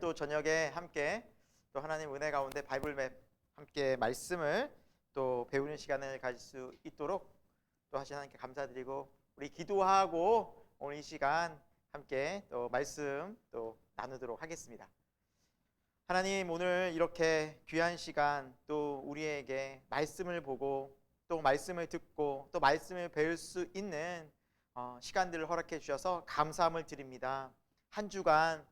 또 저녁에 함께 또 하나님 은혜 가운데 바이블맵 함께 말씀을 또 배우는 시간을 가질 수 있도록 또 하신 하나님께 감사드리고, 우리 기도하고 오늘 이 시간 함께 또 말씀 또 나누도록 하겠습니다. 하나님, 오늘 이렇게 귀한 시간 또 우리에게 말씀을 보고 또 말씀을 듣고 또 말씀을 배울 수 있는 시간들을 허락해 주셔서 감사함을 드립니다. 한 주간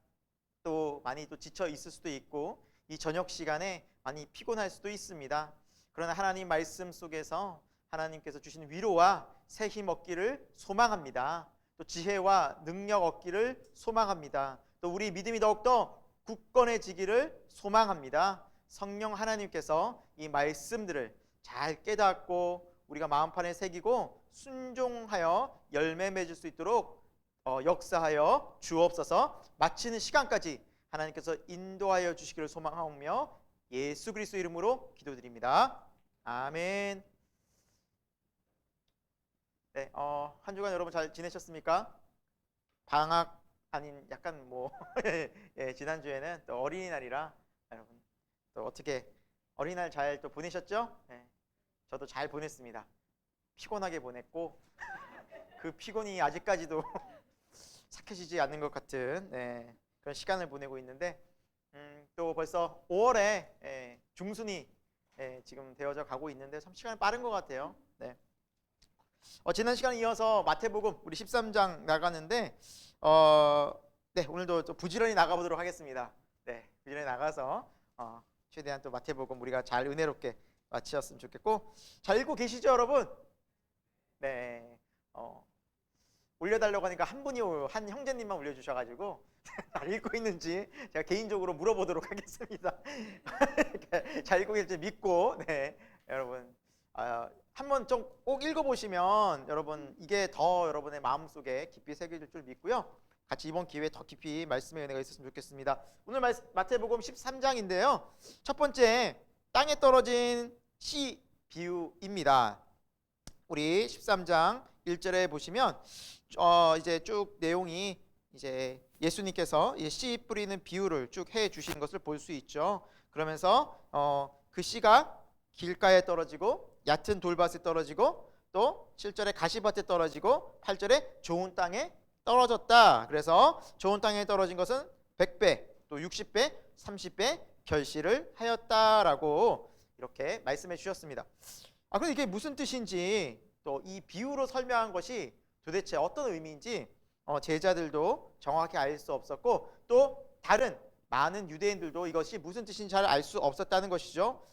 또 많이 또 지쳐 있을 수도 있고 이 저녁 시간에 많이 피곤할 수도 있습니다. 그러나 하나님 말씀 속에서 하나님께서 주신 위로와 새 힘 얻기를 소망합니다. 또 지혜와 능력 얻기를 소망합니다. 또 우리 믿음이 더욱더 굳건해지기를 소망합니다. 성령 하나님께서 이 말씀들을 잘 깨닫고 우리가 마음판에 새기고 순종하여 열매 맺을 수 있도록 역사하여 주옵소서. 마치는 시간까지 하나님께서 인도하여 주시기를 소망하며 예수 그리스도 이름으로 기도드립니다. 아멘. 네, 한 주간 여러분 잘 지내셨습니까? 방학 아닌 약간 예, 지난주에는 또 어린이날이라 여러분 또 어떻게 어린이날 잘 또 보내셨죠? 네, 저도 잘 보냈습니다. 피곤하게 보냈고 그 피곤이 아직까지도 삭혀지지 않는 것 같은 그런 시간을 보내고 있는데, 또 벌써 5월에 중순이 지금 되어져 가고 있는데 참 시간이 빠른 것 같아요. 네. 지난 시간에 이어서 마태복음 우리 13장 나가는데 네, 오늘도 또 부지런히 나가보도록 하겠습니다. 네, 부지런히 나가서 최대한 또 마태복음 우리가 잘 은혜롭게 마치었으면 좋겠고, 잘 읽고 계시죠 여러분? 네. 올려달라고 하니까 한 형제님만 올려주셔가지고 잘 읽고 있는지 제가 개인적으로 물어보도록 하겠습니다. 잘 읽고 계실지 믿고, 네, 여러분 한번 좀 꼭 읽어보시면 여러분 이게 더 여러분의 마음속에 깊이 새겨질 줄 믿고요. 같이 이번 기회에 더 깊이 말씀의 은혜가 있었으면 좋겠습니다. 오늘 마태복음 13장인데요. 첫 번째, 땅에 떨어진 씨 비유입니다. 우리 13장 1절에 보시면 이제 쭉 내용이 이제 예수님께서 씨 뿌리는 비유를 쭉 해 주신 것을 볼 수 있죠. 그러면서 그 씨가 길가에 떨어지고 얕은 돌밭에 떨어지고 또 7절에 가시밭에 떨어지고 8절에 좋은 땅에 떨어졌다. 그래서 좋은 땅에 떨어진 것은 100배, 또 60배, 30배 결실을 하였다라고 이렇게 말씀해 주셨습니다. 그런데 이게 무슨 뜻인지, 또 이 비유로 설명한 것이 도대체 어떤 의미인지 제자들도 정확히 알 수 없었고, 또 다른 많은 유대인들도 이것이 무슨 뜻인지 잘 알 수 없었다는 것이죠.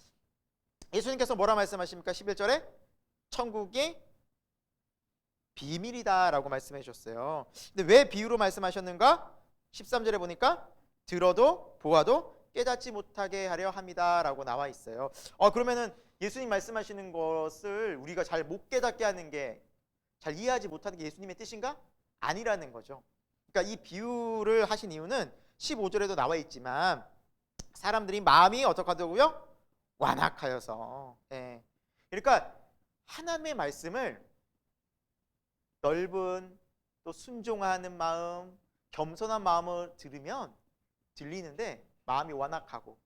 예수님께서 뭐라 말씀하십니까? 11절에 천국이 비밀이다 라고 말씀해 주셨어요. 근데 왜 비유로 말씀하셨는가? 13절에 보니까 들어도 보아도 깨닫지 못하게 하려 합니다 라고 나와 있어요. 그러면은 예수님 말씀하시는 것을 우리가 잘 못 깨닫게 하는 게, 잘 이해하지 못하는 게 예수님의 뜻인가? 아니라는 거죠. 그러니까 이 비유를 하신 이유는 15절에도 나와 있지만 사람들이 마음이 어떻게 하더라고요? 완악하여서. 그러니까 하나님의 말씀을 넓은 또 순종하는 마음, 겸손한 마음을 들으면 들리는데 마음이 완악하고,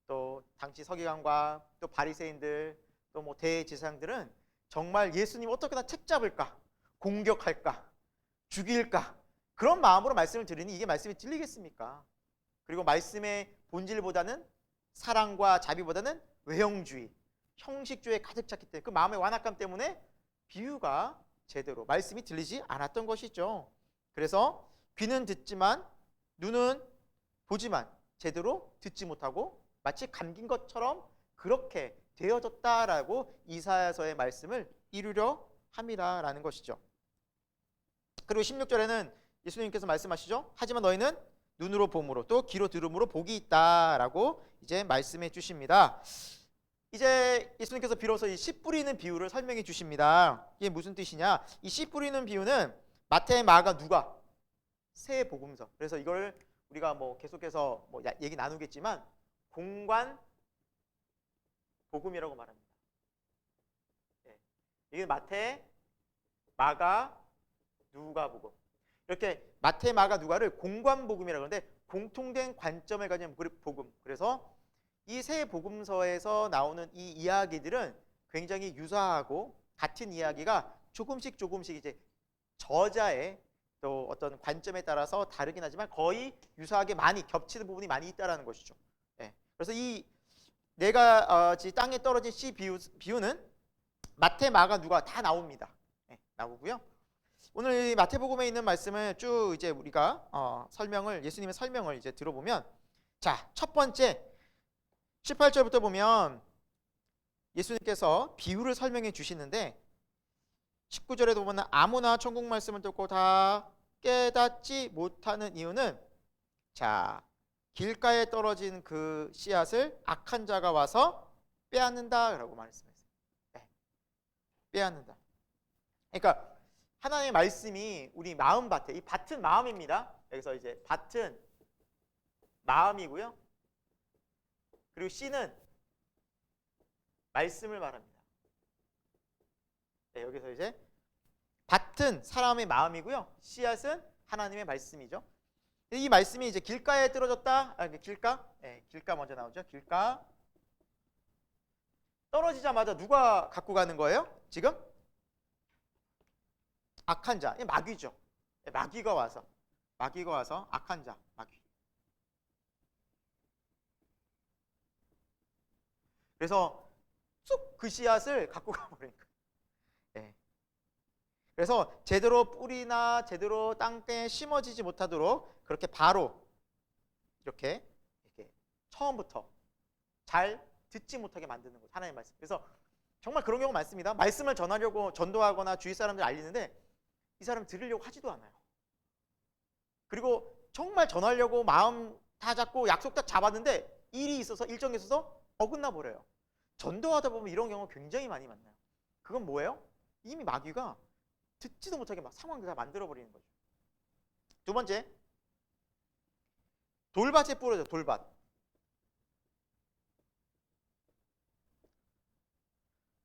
또 당시 서기관과 또 바리새인들 또 대제사장들은 정말 예수님 어떻게 다 책잡을까, 공격할까, 죽일까, 그런 마음으로 말씀을 들으니 이게 말씀이 들리겠습니까? 그리고 말씀의 본질보다는 사랑과 자비보다는 외형주의, 형식주의에 가득 찼기 때문에 그 마음의 완악감 때문에 비유가 제대로 말씀이 들리지 않았던 것이죠. 그래서 귀는 듣지만 눈은 보지만 제대로 듣지 못하고 마치 감긴 것처럼 그렇게 되어졌다라고 이사야서의 말씀을 이루려 함이라라는 것이죠. 그리고 16절에는 예수님께서 말씀하시죠. 하지만 너희는 눈으로 봄으로 또 귀로 들음으로 복이 있다라고 이제 말씀해 주십니다. 이제 예수님께서 비로소 이 씨 뿌리는 비유를 설명해 주십니다. 이게 무슨 뜻이냐? 이 씨 뿌리는 비유는 마태, 마가, 누가 세 복음서. 그래서 이걸 우리가 계속해서 얘기 나누겠지만 공관 복음이라고 말합니다. 이게 마태, 마가, 누가 복음. 이렇게 마태, 마가, 누가를 공관 복음이라고 하는데, 공통된 관점을 가진 복음. 그래서 이 세 복음서에서 나오는 이 이야기들은 굉장히 유사하고 같은 이야기가 조금씩 이제 저자의 또 어떤 관점에 따라서 다르긴 하지만 거의 유사하게 많이 겹치는 부분이 많이 있다라는 것이죠. 예. 그래서 이 내가 땅에 떨어진 씨 비유는 마태, 마가, 누가 다 나옵니다. 예, 나오고요. 오늘 이 마태복음에 있는 말씀을 쭉 이제 우리가 예수님의 설명을 이제 들어보면, 자, 첫 번째 18절부터 보면 예수님께서 비유를 설명해 주시는데 19절에도 보면 아무나 천국 말씀을 듣고 다 깨닫지 못하는 이유는, 자, 길가에 떨어진 그 씨앗을 악한 자가 와서 빼앗는다라고 말씀했어요. 네. 빼앗는다. 그러니까 하나님의 말씀이 우리 마음밭에, 이 밭은 마음입니다. 여기서 이제 밭은 마음이고요. 그리고 씨는 말씀을 말합니다. 네, 여기서 이제 밭은 사람의 마음이고요. 씨앗은 하나님의 말씀이죠. 이 말씀이 이제 길가에 떨어졌다. 길가? 네, 길가 먼저 나오죠. 길가. 떨어지자마자 누가 갖고 가는 거예요? 지금? 악한 자. 마귀죠. 마귀가 와서 악한 자, 마귀. 그래서 쑥 그 씨앗을 갖고 가버린 거예요. 네. 그래서 제대로 뿌리나 제대로 땅에 심어지지 못하도록 그렇게 바로 이렇게 처음부터 잘 듣지 못하게 만드는 거죠. 하나님의 말씀. 그래서 정말 그런 경우 많습니다. 말씀을 전하려고 전도하거나 주위 사람들 알리는데 이 사람 들으려고 하지도 않아요. 그리고 정말 전하려고 마음 다 잡고 약속 딱 잡았는데 일정이 있어서 어긋나 버려요. 전도하다 보면 이런 경우 굉장히 많이 만나요. 그건 뭐예요? 이미 마귀가 듣지도 못하게 막 상황을 다 만들어 버리는 거죠. 두 번째, 돌밭에 뿌려져. 돌밭.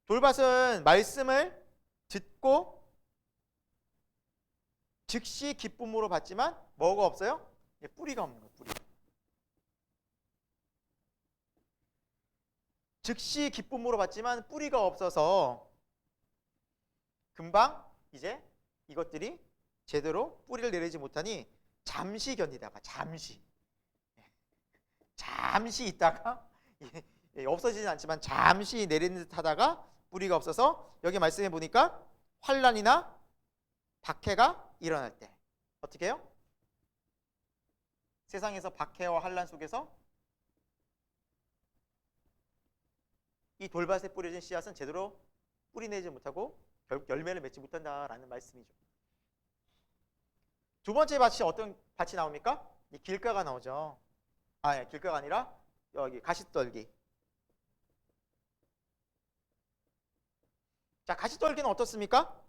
돌밭은 말씀을 듣고 즉시 기쁨으로 받지만 뭐가 없어요? 뿌리가 없는 거예요. 뿌리. 즉시 기쁨으로 받지만 뿌리가 없어서 금방 이제 이것들이 제대로 뿌리를 내리지 못하니 잠시 견디다가 잠시 있다가 없어지진 않지만 잠시 내리는 듯 하다가 뿌리가 없어서 여기 말씀해 보니까 환난이나 박해가 일어날 때 어떻게 해요? 세상에서 박해와 환난 속에서 이 돌밭에 뿌려진 씨앗은 제대로 뿌리내지 못하고 결국 열매를 맺지 못한다라는 말씀이죠. 두 번째 밭이 어떤 밭이 나옵니까? 이 길가가 나오죠. 길가가 아니라 여기 가시떨기. 자, 가시떨기는 어떻습니까?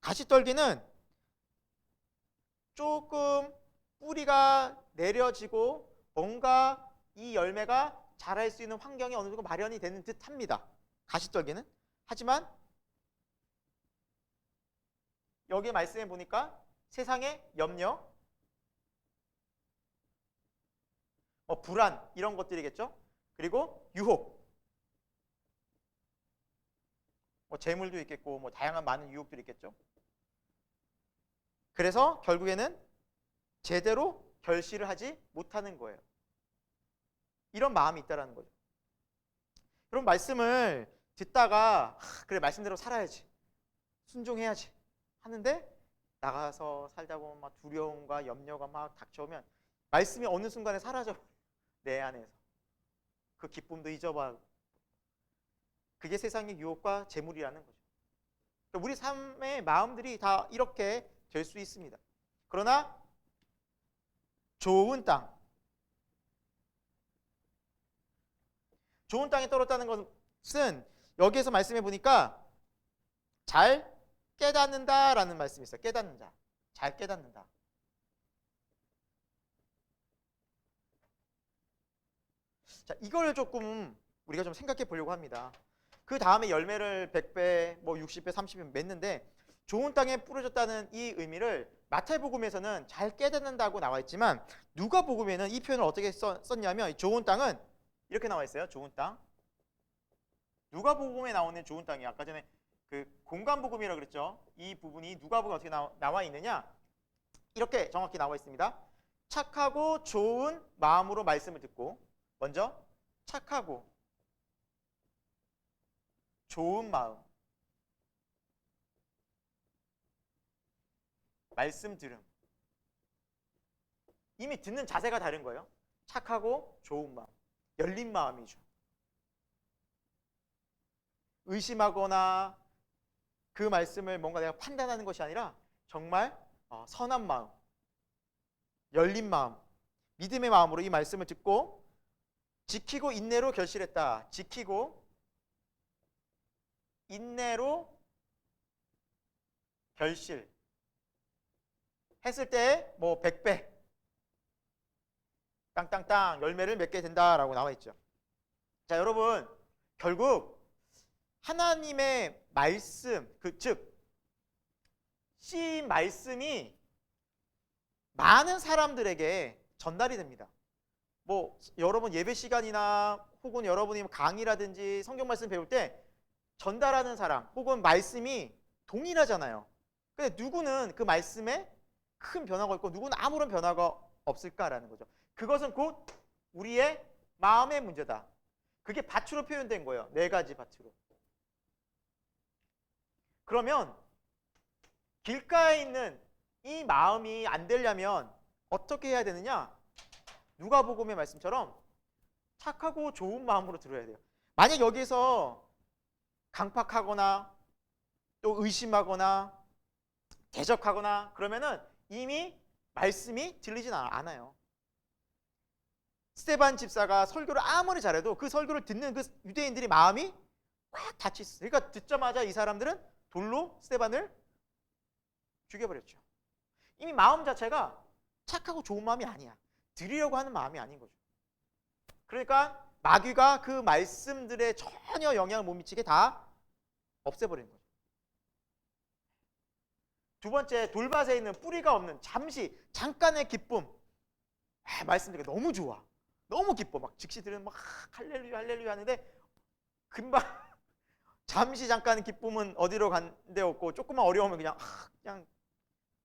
가시떨기는 조금 뿌리가 내려지고 뭔가 이 열매가 자랄 수 있는 환경이 어느 정도 마련이 되는 듯 합니다. 가시떨기는. 하지만 여기 말씀해 보니까 세상의 염려, 불안 이런 것들이겠죠. 그리고 유혹, 재물도 있겠고 다양한 많은 유혹들이 있겠죠. 그래서 결국에는 제대로 결실을 하지 못하는 거예요. 이런 마음이 있다라는 거죠. 그럼 말씀을 듣다가 그래 말씀대로 살아야지, 순종해야지 하는데 나가서 살다 보면 막 두려움과 염려가 막 닥쳐오면 말씀이 어느 순간에 사라져. 내 안에서 그 기쁨도 잊어버리고 그게 세상의 유혹과 재물이라는 거죠. 그러니까 우리 삶의 마음들이 다 이렇게 될 수 있습니다. 그러나 좋은 땅에 떨어졌다는 것은 여기에서 말씀해 보니까 잘 깨닫는다라는 말씀이 있어요. 깨닫는 자, 잘 깨닫는다. 자, 이걸 조금 우리가 좀 생각해 보려고 합니다. 그 다음에 열매를 100배, 60배, 30배 맺는데 좋은 땅에 뿌려졌다는 이 의미를 마태복음에서는 잘 깨닫는다고 나와 있지만 누가복음에는 이 표현을 어떻게 썼냐면 이 좋은 땅은 이렇게 나와 있어요. 좋은 땅. 누가복음에 나오는 좋은 땅이 아까 전에 그 공간복음이라고 그랬죠. 이 부분이 누가복음에 어떻게 나와 있느냐? 이렇게 정확히 나와 있습니다. 착하고 좋은 마음으로 말씀을 듣고 먼저 착하고 좋은 마음 말씀 들음. 이미 듣는 자세가 다른 거예요. 착하고 좋은 마음, 열린 마음이죠. 의심하거나 그 말씀을 뭔가 내가 판단하는 것이 아니라 정말 선한 마음, 열린 마음, 믿음의 마음으로 이 말씀을 듣고 지키고 인내로 결실했다. 지키고 인내로 결실 했을 때 뭐 100배 땅땅땅 열매를 맺게 된다라고 나와 있죠. 자, 여러분 결국 하나님의 말씀, 즉 씨 말씀이 많은 사람들에게 전달이 됩니다. 뭐 여러분 예배 시간이나 혹은 여러분이 강의라든지 성경 말씀 배울 때 전달하는 사람 혹은 말씀이 동일하잖아요. 근데 누구는 그 말씀에 큰 변화가 있고 누구는 아무런 변화가 없을까라는 거죠. 그것은 곧 우리의 마음의 문제다. 그게 밭으로 표현된 거예요. 4가지 밭으로. 그러면 길가에 있는 이 마음이 안 되려면 어떻게 해야 되느냐? 누가복음의 말씀처럼 착하고 좋은 마음으로 들어야 돼요. 만약 여기서 강팍하거나 또 의심하거나 대적하거나 그러면은 이미 말씀이 들리진 않아요. 스데반 집사가 설교를 아무리 잘해도 그 설교를 듣는 그 유대인들이 마음이 꽉 닫혀 있어요. 그러니까 듣자마자 이 사람들은 돌로 스데반을 죽여버렸죠. 이미 마음 자체가 착하고 좋은 마음이 아니야. 드리려고 하는 마음이 아닌 거죠. 그러니까 마귀가 그 말씀들에 전혀 영향을 못 미치게 다 없애버리는 거죠. 두 번째, 돌밭에 있는 뿌리가 없는 잠깐의 기쁨. 말씀 듣기가 너무 좋아. 너무 기뻐. 막 즉시 들으면 막 할렐루야 할렐루야 하는데 금방 잠시 잠깐 기쁨은 어디로 간 데 없고 조금만 어려우면 그냥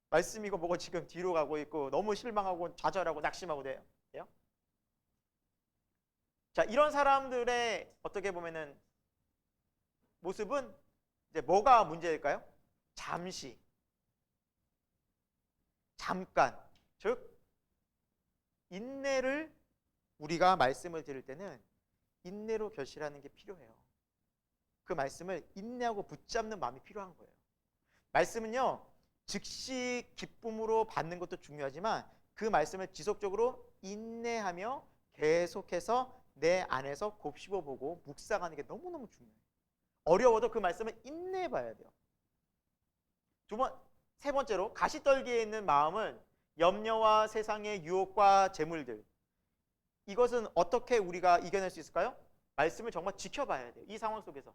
말씀이고 뭐고 지금 뒤로 가고 있고 너무 실망하고 좌절하고 낙심하고 돼요. 자, 이런 사람들의 어떻게 보면은 모습은 이제 뭐가 문제일까요? 잠깐, 즉 인내를 우리가 말씀을 들을 때는 인내로 결실하는 게 필요해요. 그 말씀을 인내하고 붙잡는 마음이 필요한 거예요. 말씀은요, 즉시 기쁨으로 받는 것도 중요하지만 그 말씀을 지속적으로 인내하며 계속해서 내 안에서 곱씹어보고 묵상하는 게 너무너무 중요해요. 어려워도 그 말씀을 인내해봐야 돼요. 세 번째로 가시떨기에 있는 마음은 염려와 세상의 유혹과 재물들. 이것은 어떻게 우리가 이겨낼 수 있을까요? 말씀을 정말 지켜봐야 돼요. 이 상황 속에서.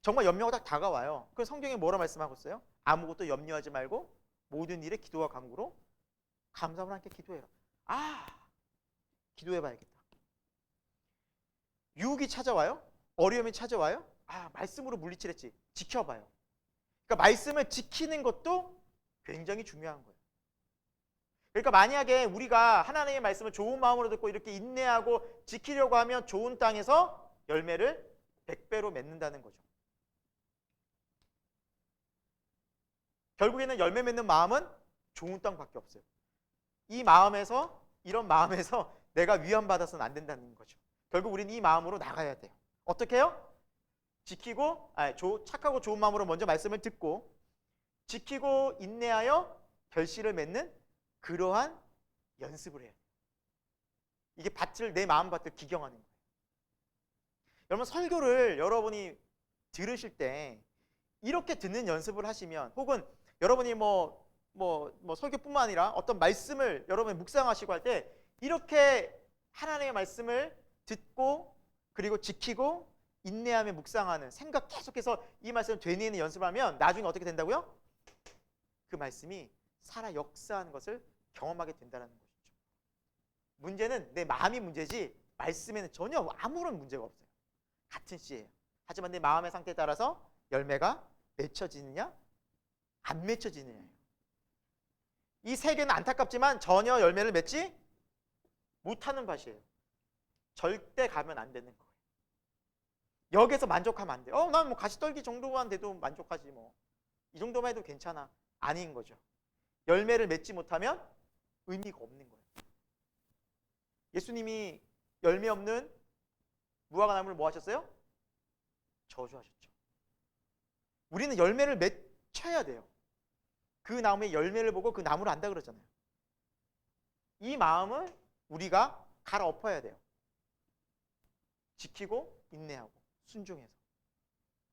정말 염려가 딱 다가와요. 그 성경에 뭐라 말씀하고 있어요? 아무것도 염려하지 말고 모든 일에 기도와 간구로 감사와 함께 기도해라. 기도해봐야겠다. 유혹이 찾아와요? 어려움이 찾아와요? 말씀으로 물리치랬지. 지켜봐요. 그러니까 말씀을 지키는 것도 굉장히 중요한 거예요. 그러니까 만약에 우리가 하나님의 말씀을 좋은 마음으로 듣고 이렇게 인내하고 지키려고 하면 좋은 땅에서 열매를 100배로 맺는다는 거죠. 결국에는 열매 맺는 마음은 좋은 땅밖에 없어요. 이런 마음에서 내가 위안받아서는 안 된다는 거죠. 결국 우리는 이 마음으로 나가야 돼요. 어떻게 해요? 착하고 좋은 마음으로 먼저 말씀을 듣고 지키고 인내하여 결실을 맺는 그러한 연습을 해야 돼요. 이게 내 마음 밭을 기경하는 거예요. 여러분 설교를 여러분이 들으실 때 이렇게 듣는 연습을 하시면 혹은 여러분이 뭐 설교뿐만 아니라 어떤 말씀을 여러분이 묵상하시고 할 때 이렇게 하나님의 말씀을 듣고 그리고 지키고 인내하며 묵상하는 생각 계속해서 이 말씀을 되뇌이는 연습하면 나중에 어떻게 된다고요? 그 말씀이 살아 역사하는 것을 경험하게 된다는 것이죠. 문제는 내 마음이 문제지 말씀에는 전혀 아무런 문제가 없어요. 같은 씨예요. 하지만 내 마음의 상태에 따라서 열매가 맺혀지느냐 안 맺혀지느냐예요. 이 세 개는 안타깝지만 전혀 열매를 맺지 못하는 밭이에요. 절대 가면 안 되는 거예요. 여기서 만족하면 안 돼요. 난 뭐 가시떨기 정도만 돼도 만족하지 뭐. 이 정도만 해도 괜찮아. 아닌 거죠. 열매를 맺지 못하면 의미가 없는 거예요. 예수님이 열매 없는 무화과 나무를 뭐 하셨어요? 저주하셨죠. 우리는 열매를 맺혀야 돼요. 그 나무의 열매를 보고 그 나무를 안다 그러잖아요. 이 마음을 우리가 갈아엎어야 돼요. 지키고 인내하고 순종해서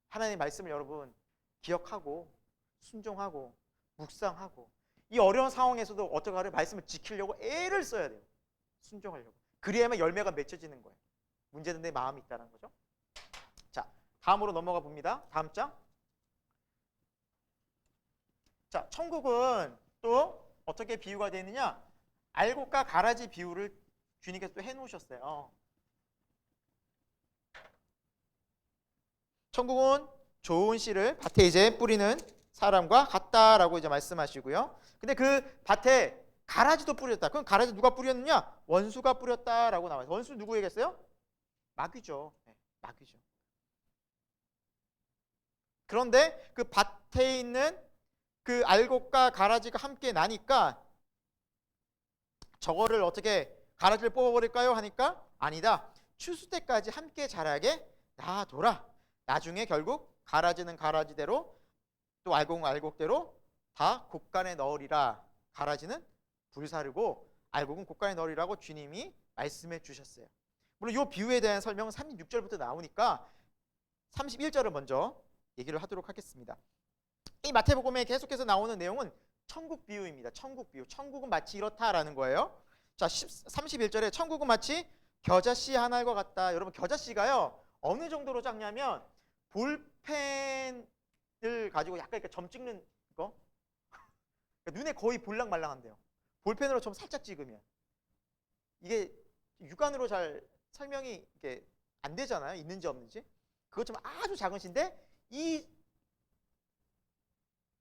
하나님의 말씀을 여러분 기억하고 순종하고 묵상하고 이 어려운 상황에서도 어떻게 하려 말씀을 지키려고 애를 써야 돼요. 순종하려고. 그래야만 열매가 맺혀지는 거예요. 문제는 내 마음이 있다는 거죠. 자, 다음으로 넘어가 봅니다. 다음 장. 자, 천국은 또 어떻게 비유가 되느냐? 알곡과 가라지 비유를 주님께서 또 해놓으셨어요. 천국은 좋은 씨를 밭에 이제 뿌리는 사람과 같다라고 이제 말씀하시고요. 근데 그 밭에 가라지도 뿌렸다. 그럼 가라지 누가 뿌렸느냐? 원수가 뿌렸다라고 나와요. 원수 누구에게어요? 마귀죠. 네, 마귀죠. 그런데 그 밭에 있는 그 알곡과 가라지가 함께 나니까 저거를 어떻게 가라지를 뽑아버릴까요? 하니까 아니다. 추수 때까지 함께 자라게 놔둬라. 나중에 결국 가라지는 가라지대로 또 알곡은 알곡대로 다 곳간에 넣으리라. 가라지는 불사르고 알곡은 곳간에 넣으리라고 주님이 말씀해 주셨어요. 물론 이 비유에 대한 설명은 36절부터 나오니까 31절을 먼저 얘기를 하도록 하겠습니다. 이 마태복음에 계속해서 나오는 내용은 천국 비유입니다. 천국 비유. 천국은 마치 이렇다라는 거예요. 자, 31절에 천국은 마치 겨자씨 한 알과 같다. 여러분 겨자씨가요 어느 정도로 작냐면 볼펜을 가지고 약간 이렇게 점 찍는 거 눈에 거의 볼랑말랑한데요. 볼펜으로 좀 살짝 찍으면 이게 육안으로 잘 설명이 이게 안 되잖아요. 있는지 없는지. 그것처럼 아주 작은 씨인데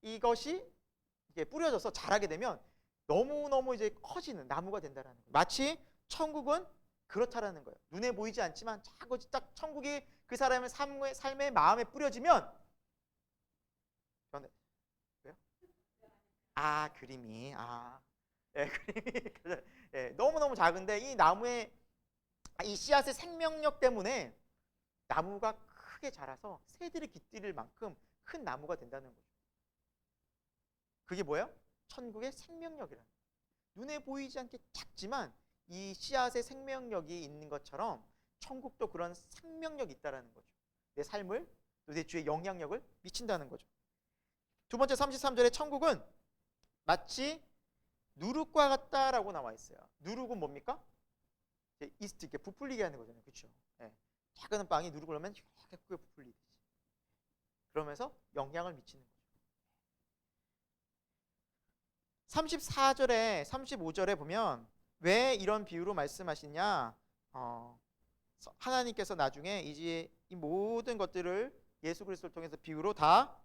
이것이 이게 뿌려져서 자라게 되면 너무너무 이제 커지는 나무가 된다라는 거예요. 마치 천국은 그렇다라는 거예요. 눈에 보이지 않지만 딱 천국이 그 사람의 삶의 마음에 뿌려지면 왜요? 그림이 그림이 너무너무 작은데 이 나무의 이 씨앗의 생명력 때문에 나무가 크게 자라서 새들이 깃들일 만큼 큰 나무가 된다는 거죠. 그게 뭐예요? 천국의 생명력이라는 거예요. 눈에 보이지 않게 작지만 이 씨앗의 생명력이 있는 것처럼 천국도 그런 생명력이 있다는 거죠. 내 삶을 또 내 주에 영향력을 미친다는 거죠. 두 번째 33절에 천국은 마치 누룩과 같다라고 나와 있어요. 누룩은 뭡니까? 이스트 이렇게 부풀리게 하는 거잖아요. 그렇죠? 작은 빵이 누룩을 넣으면 크게 부풀리듯이. 그러면서 영향을 미치는 거죠. 34절에 35절에 보면 왜 이런 비유로 말씀하시냐? 하나님께서 나중에 이제 이 모든 것들을 예수 그리스도를 통해서 비유로 다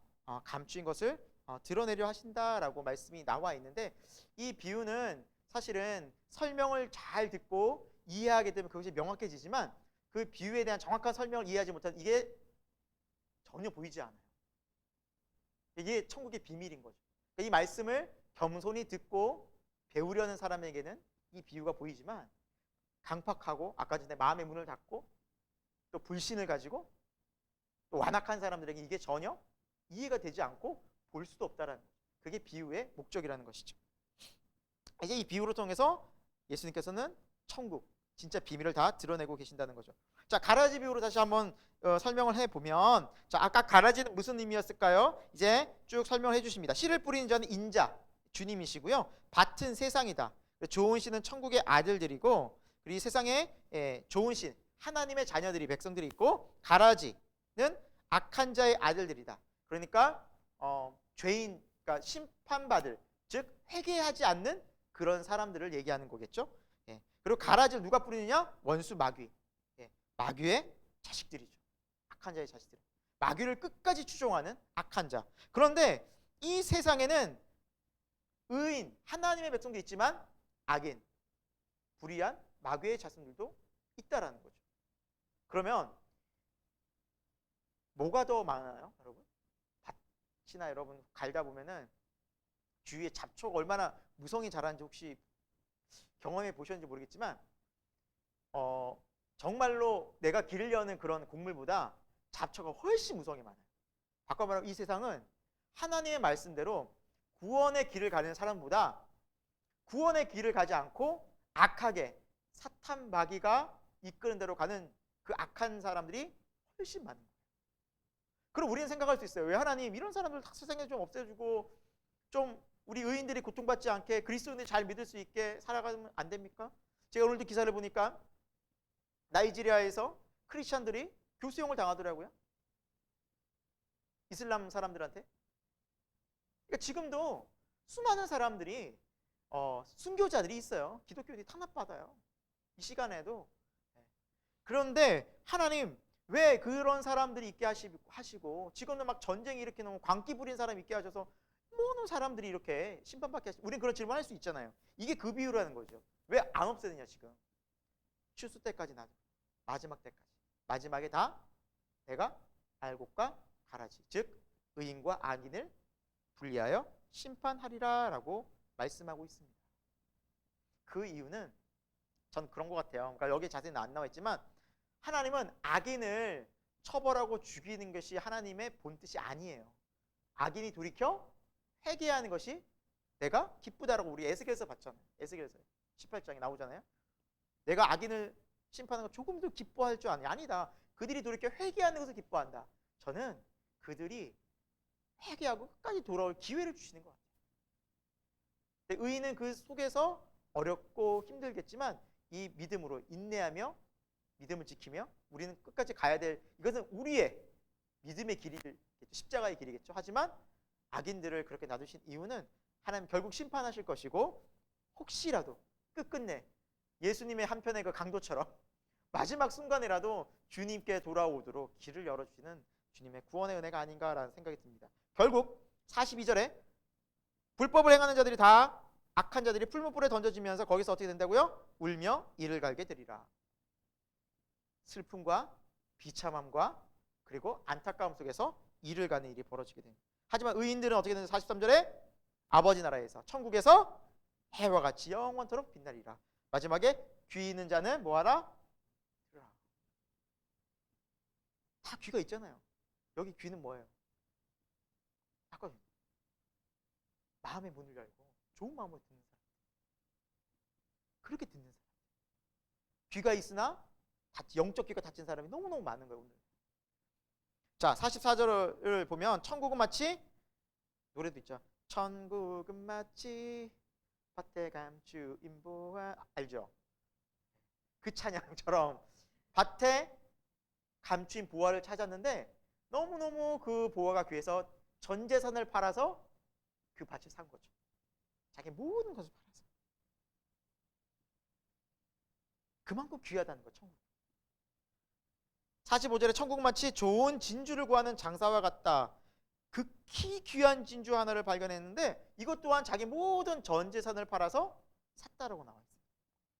감추인 것을 드러내려 하신다라고 말씀이 나와 있는데 이 비유는 사실은 설명을 잘 듣고 이해하게 되면 그것이 명확해지지만 그 비유에 대한 정확한 설명을 이해하지 못하면 이게 전혀 보이지 않아요. 이게 천국의 비밀인 거죠. 이 말씀을 겸손히 듣고 배우려는 사람에게는 이 비유가 보이지만 강팍하고 아까 전에 마음의 문을 닫고 또 불신을 가지고 또 완악한 사람들에게 이게 전혀 이해가 되지 않고 볼 수도 없다라는 거죠. 그게 비유의 목적이라는 것이죠. 이제 이 비유를 통해서 예수님께서는 천국 진짜 비밀을 다 드러내고 계신다는 거죠. 자, 가라지 비유로 다시 한번 설명을 해보면 자, 아까 가라지는 무슨 의미였을까요? 이제 쭉 설명을 해주십니다. 씨를 뿌리는 자는 인자 주님이시고요. 밭은 세상이다. 좋은 씨는 천국의 아들들이고 그리고 세상에 좋은 씨 하나님의 자녀들이 백성들이 있고 가라지는 악한 자의 아들들이다. 그러니까 죄인, 그러니까 심판받을, 즉 회개하지 않는 그런 사람들을 얘기하는 거겠죠. 예. 그리고 가라지를 누가 뿌리느냐? 원수 마귀. 예. 마귀의 자식들이죠. 악한 자의 자식들. 마귀를 끝까지 추종하는 악한 자. 그런데 이 세상에는 의인, 하나님의 백성도 있지만 악인, 불의한 마귀의 자손들도 있다라는 거죠. 그러면 뭐가 더 많아요, 여러분? 밭이나 여러분 갈다 보면은 주위에 잡초가 얼마나 무성이 자라는지 혹시 경험해 보셨는지 모르겠지만 정말로 내가 기르려는 그런 곡물보다 잡초가 훨씬 무성이 많아요. 바꿔 말하면 이 세상은 하나님의 말씀대로 구원의 길을 가는 사람보다 구원의 길을 가지 않고 악하게 사탄 마귀가 이끄는 대로 가는 그 악한 사람들이 훨씬 많은 거예요. 그럼 우리는 생각할 수 있어요. 왜 하나님 이런 사람들 다 세상에 좀 없애주고 좀 우리 의인들이 고통받지 않게 그리스도인들이 잘 믿을 수 있게 살아가면 안 됩니까? 제가 오늘도 기사를 보니까 나이지리아에서 크리스천들이 교수형을 당하더라고요. 이슬람 사람들한테. 그러니까 지금도 수많은 사람들이 순교자들이 있어요. 기독교인들이 탄압받아요. 이 시간에도. 그런데 하나님 왜 그런 사람들이 있게 하시고 지금도 막 전쟁 일으키는 광기 부린 사람 있게 하셔서 모든 사람들이 이렇게 심판받게 하시고 우리는 그런 질문할 수 있잖아요. 이게 그 비유라는 거죠. 왜 안 없애느냐 지금. 추수 때까지 놔둬. 마지막 때까지. 마지막에 다 내가 알곡과 가라지 즉 의인과 악인을 분리하여 심판하리라 라고 말씀하고 있습니다. 그 이유는 전 그런 것 같아요. 그러니까 여기 자세히는 안 나와 있지만 하나님은 악인을 처벌하고 죽이는 것이 하나님의 본뜻이 아니에요. 악인이 돌이켜 회개하는 것이 내가 기쁘다라고 우리 에스겔에서 봤잖아요. 에스겔에서 18장에 나오잖아요. 내가 악인을 심판하는 거 조금도 기뻐할 줄 아니? 아니다. 그들이 돌이켜 회개하는 것을 기뻐한다. 저는 그들이 회개하고 끝까지 돌아올 기회를 주시는 것 같아요. 의인은 그 속에서 어렵고 힘들겠지만 이 믿음으로 인내하며 믿음을 지키며 우리는 끝까지 가야 될 이것은 우리의 믿음의 길이겠죠. 십자가의 길이겠죠. 하지만 악인들을 그렇게 놔두신 이유는 하나님 결국 심판하실 것이고 혹시라도 끝끝내 예수님의 한편의 그 강도처럼 마지막 순간이라도 주님께 돌아오도록 길을 열어주시는 주님의 구원의 은혜가 아닌가라는 생각이 듭니다. 결국 42절에 불법을 행하는 자들이 다 악한 자들이 풀무불에 던져지면서 거기서 어떻게 된다고요? 울며 이를 갈게 되리라. 슬픔과 비참함과 그리고 안타까움 속에서 이를 가는 일이 벌어지게 됩니다. 하지만 의인들은 어떻게 되는지 43절에 아버지 나라에서 천국에서 해와 같이 영원토록 빛나리라. 마지막에 귀 있는 자는 뭐하라? 들으라. 다 귀가 있잖아요. 여기 귀는 뭐예요? 아까 마음의 문을 열고 좋은 마음으로 듣는 사람. 그렇게 듣는 사람. 귀가 있으나 영적 귀가 닫힌 사람이 너무너무 많은 거예요. 오늘. 자, 44절을 보면 천국은 마치 노래도 있죠. 천국은 마치 밭에 감추인 보화 알죠? 그 찬양처럼 밭에 감추인 보화를 찾았는데 너무너무 그 보화가 귀해서 전 재산을 팔아서 그 밭을 산 거죠. 자기 모든 것을 팔아서. 그만큼 귀하다는 거 천국. 45절에 천국 마치 좋은 진주를 구하는 장사와 같다. 극히 귀한 진주 하나를 발견했는데 이것 또한 자기 모든 전 재산을 팔아서 샀다라고 나와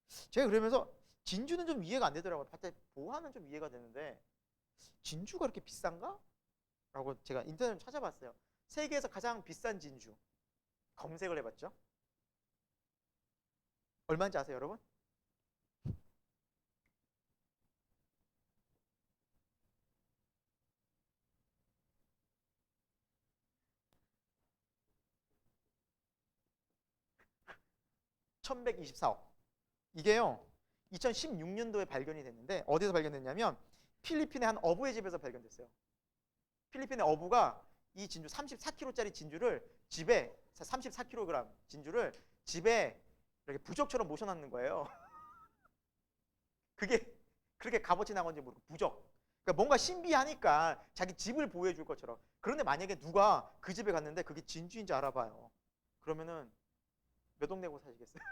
있어요. 제가 그러면서 진주는 좀 이해가 안 되더라고요. 밭에 보화는 좀 이해가 되는데 진주가 그렇게 비싼가? 라고 제가 인터넷을 찾아봤어요. 세계에서 가장 비싼 진주 검색을 해봤죠. 얼마인지 아세요, 여러분? $1124억. 이게요 2016년도에 발견이 됐는데 어디서 발견됐냐면 필리핀의 한 어부의 집에서 발견됐어요. 필리핀의 어부가 이 진주 34kg짜리 진주를 집에 34kg 진주를 집에 이렇게 부적처럼 모셔놨는 거예요. 그게 그렇게 값어치 나건지 모르고 부적. 그러니까 뭔가 신비하니까 자기 집을 보호해 줄 것처럼. 그런데 만약에 누가 그 집에 갔는데 그게 진주인지 알아봐요. 그러면은 몇 억 내고 사시겠어요?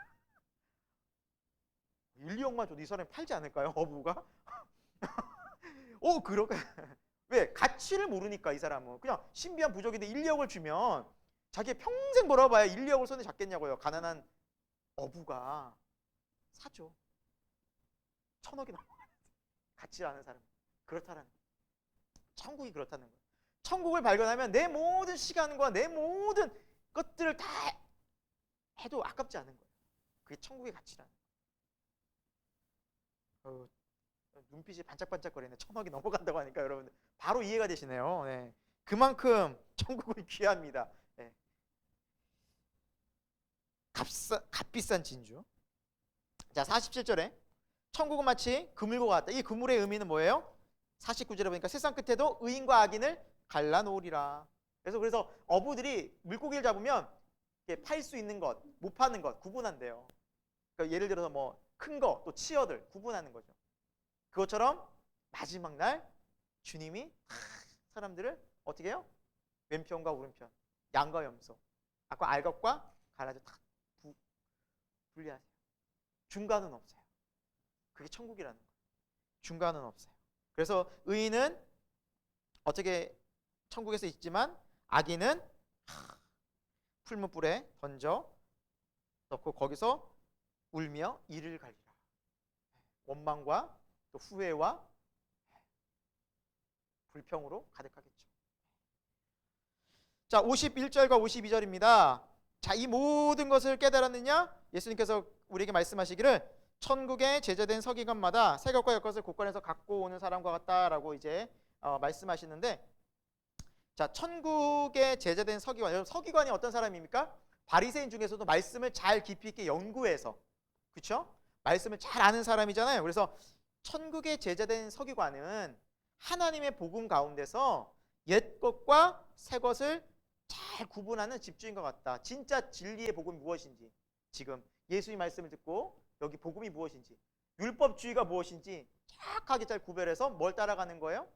1, 2억만 줘도 이 사람이 팔지 않을까요? 어부가? 그러게. 왜? 가치를 모르니까 이 사람은. 그냥 신비한 부적인데 1, 2억을 주면 자기 평생 벌어봐야 1, 2억을 손에 잡겠냐고요. 가난한 어부가 사죠. 1,000억이 넘어. 가치 아는 사람. 그렇다는 거예요. 천국이 그렇다는 거예요. 천국을 발견하면 내 모든 시간과 내 모든 것들을 다 해도 아깝지 않은 거예요. 그게 천국의 가치라는 거예요. 눈빛이 반짝반짝거리네. 1,000억이 넘어간다고 하니까 여러분들 바로 이해가 되시네요. 네. 그만큼 천국은 귀합니다. 네. 값비싼 진주. 자, 47절에 천국은 마치 그물과 같다. 이 그물의 의미는 뭐예요? 49절에 보니까 세상 끝에도 의인과 악인을 갈라놓으리라. 그래서 어부들이 물고기를 잡으면 팔 수 있는 것, 못 파는 것 구분한대요. 그러니까 예를 들어서 뭐 큰 거, 또 치어들 구분하는 거죠. 그것처럼 마지막 날 주님이 사람들을 어떻게 해요? 왼편과 오른편, 양과 염소, 아까 알것과 가라지 다 분리하세요. 중간은 없어요. 그게 천국이라는 거예요. 중간은 없어요. 그래서 의인은 어떻게 천국에서 있지만 악인은 풀무불에 던져 넣고 거기서 울며 이를 갈리라. 원망과 또 후회와 불평으로 가득하겠죠. 자, 51절과 52절입니다. 자, 이 모든 것을 깨달았느냐? 예수님께서 우리에게 말씀하시기를 천국에 제자된 서기관마다 새 것과 역 것을 곳간에서 갖고 오는 사람과 같다라고 이제 말씀하시는데, 자, 천국에 제자된 서기관, 여러분 서기관이 어떤 사람입니까? 바리새인 중에서도 말씀을 잘 깊이 있게 연구해서, 그렇죠? 말씀을 잘 아는 사람이잖아요. 그래서 천국에 제자된 서기관은 하나님의 복음 가운데서 옛 것과 새 것을 잘 구분하는 집주인 것 같다. 진짜 진리의 복음이 무엇인지, 지금 예수의 말씀을 듣고 여기 복음이 무엇인지, 율법주의가 무엇인지 정확하게 잘 구별해서 뭘 따라가는 거예요?